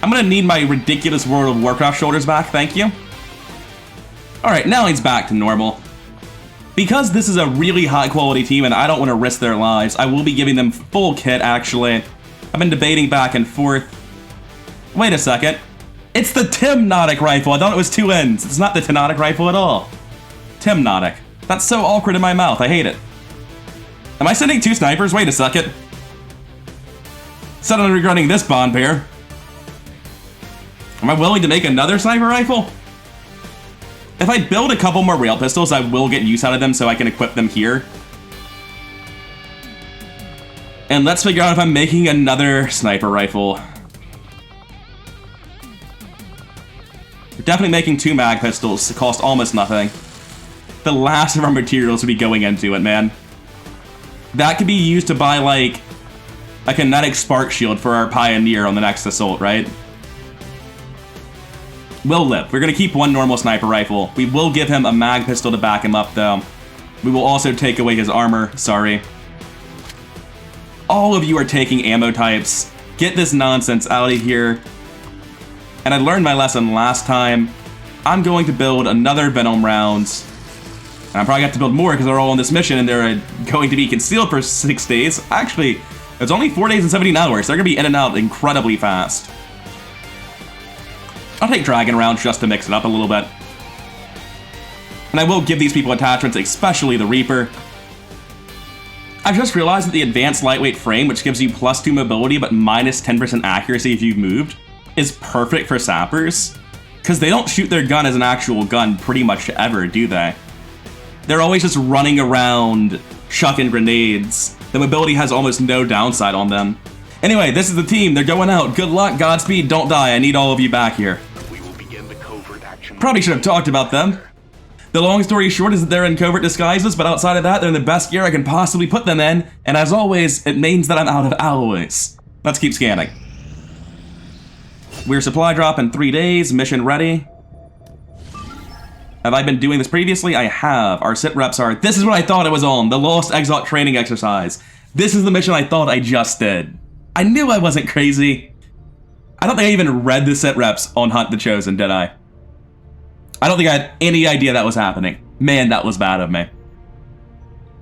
I'm gonna need my ridiculous World of Warcraft shoulders back, thank you. Alright, now he's back to normal. Because this is a really high quality team and I don't want to risk their lives, I will be giving them full kit actually. I've been debating back and forth. Wait a second. It's the Timnotic rifle, I thought it was 2 ends. It's not the Tinotic rifle at all. Timnotic. That's so awkward in my mouth, I hate it. Am I sending 2 snipers? Wait a second. Suddenly regretting this bond pair. Am I willing to make another sniper rifle? If I build a couple more rail pistols, I will get use out of them so I can equip them here. And let's figure out if I'm making another sniper rifle. We're definitely making 2 mag pistols. It cost almost nothing. The last of our materials would be going into it, man. That could be used to buy, like, a kinetic spark shield for our Pioneer on the next assault, right? We'll live. We're gonna keep 1 normal sniper rifle. We will give him a mag pistol to back him up, though. We will also take away his armor. Sorry. All of you are taking ammo types. Get this nonsense out of here. And I learned my lesson last time. I'm going to build another Venom rounds. And I'm probably going to have to build more because they're all on this mission and they're going to be concealed for 6 days. Actually, it's only 4 days and 17 hours. They're going to be in and out incredibly fast. I'll take Dragon rounds just to mix it up a little bit. And I will give these people attachments, especially the Reaper. I've just realized that the advanced lightweight frame, which gives you +2 mobility but minus 10% accuracy if you've moved, is perfect for sappers. Because they don't shoot their gun as an actual gun pretty much ever, do they? They're always just running around, chucking grenades. The mobility has almost no downside on them. Anyway, this is the team. They're going out. Good luck, Godspeed, don't die. I need all of you back here. We will begin the covert action. Probably should have talked about them. The long story short is that they're in covert disguises, but outside of that, they're in the best gear I can possibly put them in, and as always, it means that I'm out of alloys. Let's keep scanning. We're supply drop in 3 days, mission ready. Have I been doing this previously? I have. Our sit reps are, this is what I thought it was on, the Lost Exalt training exercise. This is the mission I thought I just did. I knew I wasn't crazy. I don't think I even read the sit reps on Hunt the Chosen, did I? I don't think I had any idea that was happening. Man, that was bad of me.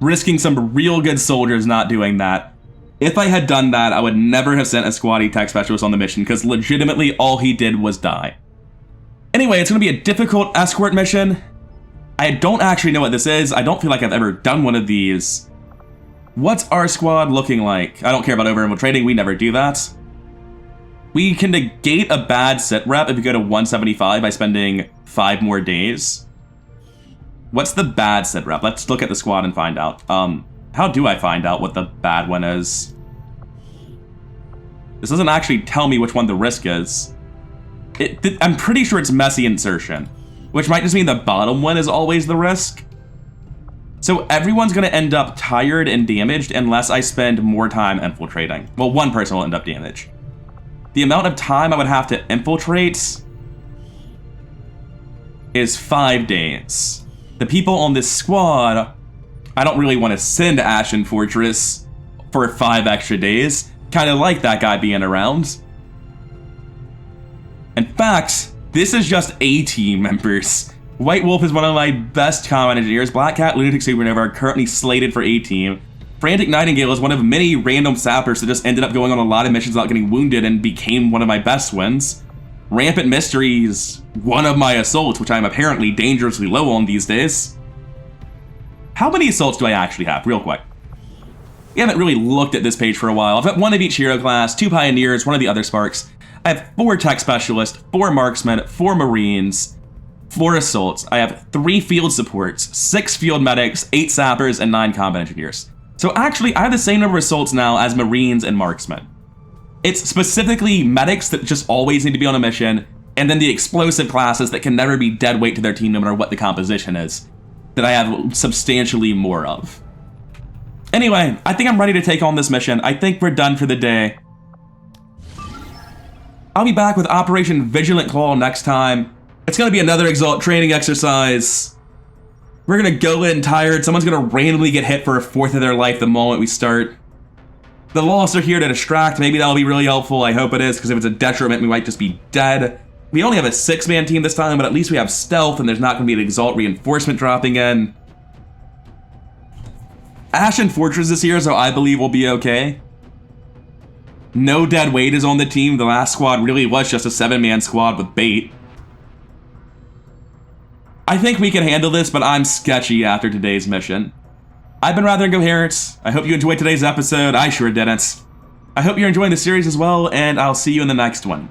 Risking some real good soldiers not doing that. If I had done that, I would never have sent a squatty tech specialist on the mission, because legitimately all he did was die. Anyway, it's going to be a difficult escort mission. I don't actually know what this is. I don't feel like I've ever done one of these. What's our squad looking like? I don't care about over-infiltrating, we never do that. We can negate a bad sit rep if you go to 175 by spending 5 more days. What's the bad sit rep? Let's look at the squad and find out. How do I find out what the bad one is? This doesn't actually tell me which one the risk is. I'm pretty sure it's messy insertion, which might just mean the bottom one is always the risk. So everyone's gonna end up tired and damaged unless I spend more time infiltrating. Well, one person will end up damaged. The amount of time I would have to infiltrate is 5 days. The people on this squad, I don't really want to send to Ashen Fortress for 5 extra days. Kind of like that guy being around. In fact, this is just A-team members. White Wolf is one of my best combat engineers. Black Cat, Lunatic Supernova are currently slated for A-team. Frantic Nightingale is one of many random sappers that just ended up going on a lot of missions without getting wounded and became one of my best wins. Rampant Mystery is one of my assaults, which I'm apparently dangerously low on these days. How many assaults do I actually have, real quick? We haven't really looked at this page for a while. I've got 1 of each hero class, 2 Pioneers, 1 of the other Sparks. I have 4 Tech Specialists, 4 Marksmen, 4 Marines, 4 Assaults. I have 3 Field Supports, 6 Field Medics, 8 Sappers, and 9 Combat Engineers. So actually, I have the same number of Assaults now as Marines and Marksmen. It's specifically Medics that just always need to be on a mission, and then the explosive classes that can never be dead weight to their team no matter what the composition is, that I have substantially more of. Anyway, I think I'm ready to take on this mission. I think we're done for the day. I'll be back with Operation Vigilant Claw next time. It's gonna be another Exalt training exercise. We're gonna go in tired. Someone's gonna randomly get hit for a fourth of their life the moment we start. The Lost are here to distract. Maybe that'll be really helpful. I hope it is, because if it's a detriment, we might just be dead. We only have a 6-man team this time, but at least we have stealth, and there's not gonna be an Exalt reinforcement dropping in. Ashen Fortress is here, so I believe we'll be okay. No dead weight is on the team. The last squad really was just a 7-man squad with bait. I think we can handle this, but I'm sketchy after today's mission. I've been rather incoherent. I hope you enjoyed today's episode. I sure didn't. I hope you're enjoying the series as well, and I'll see you in the next one.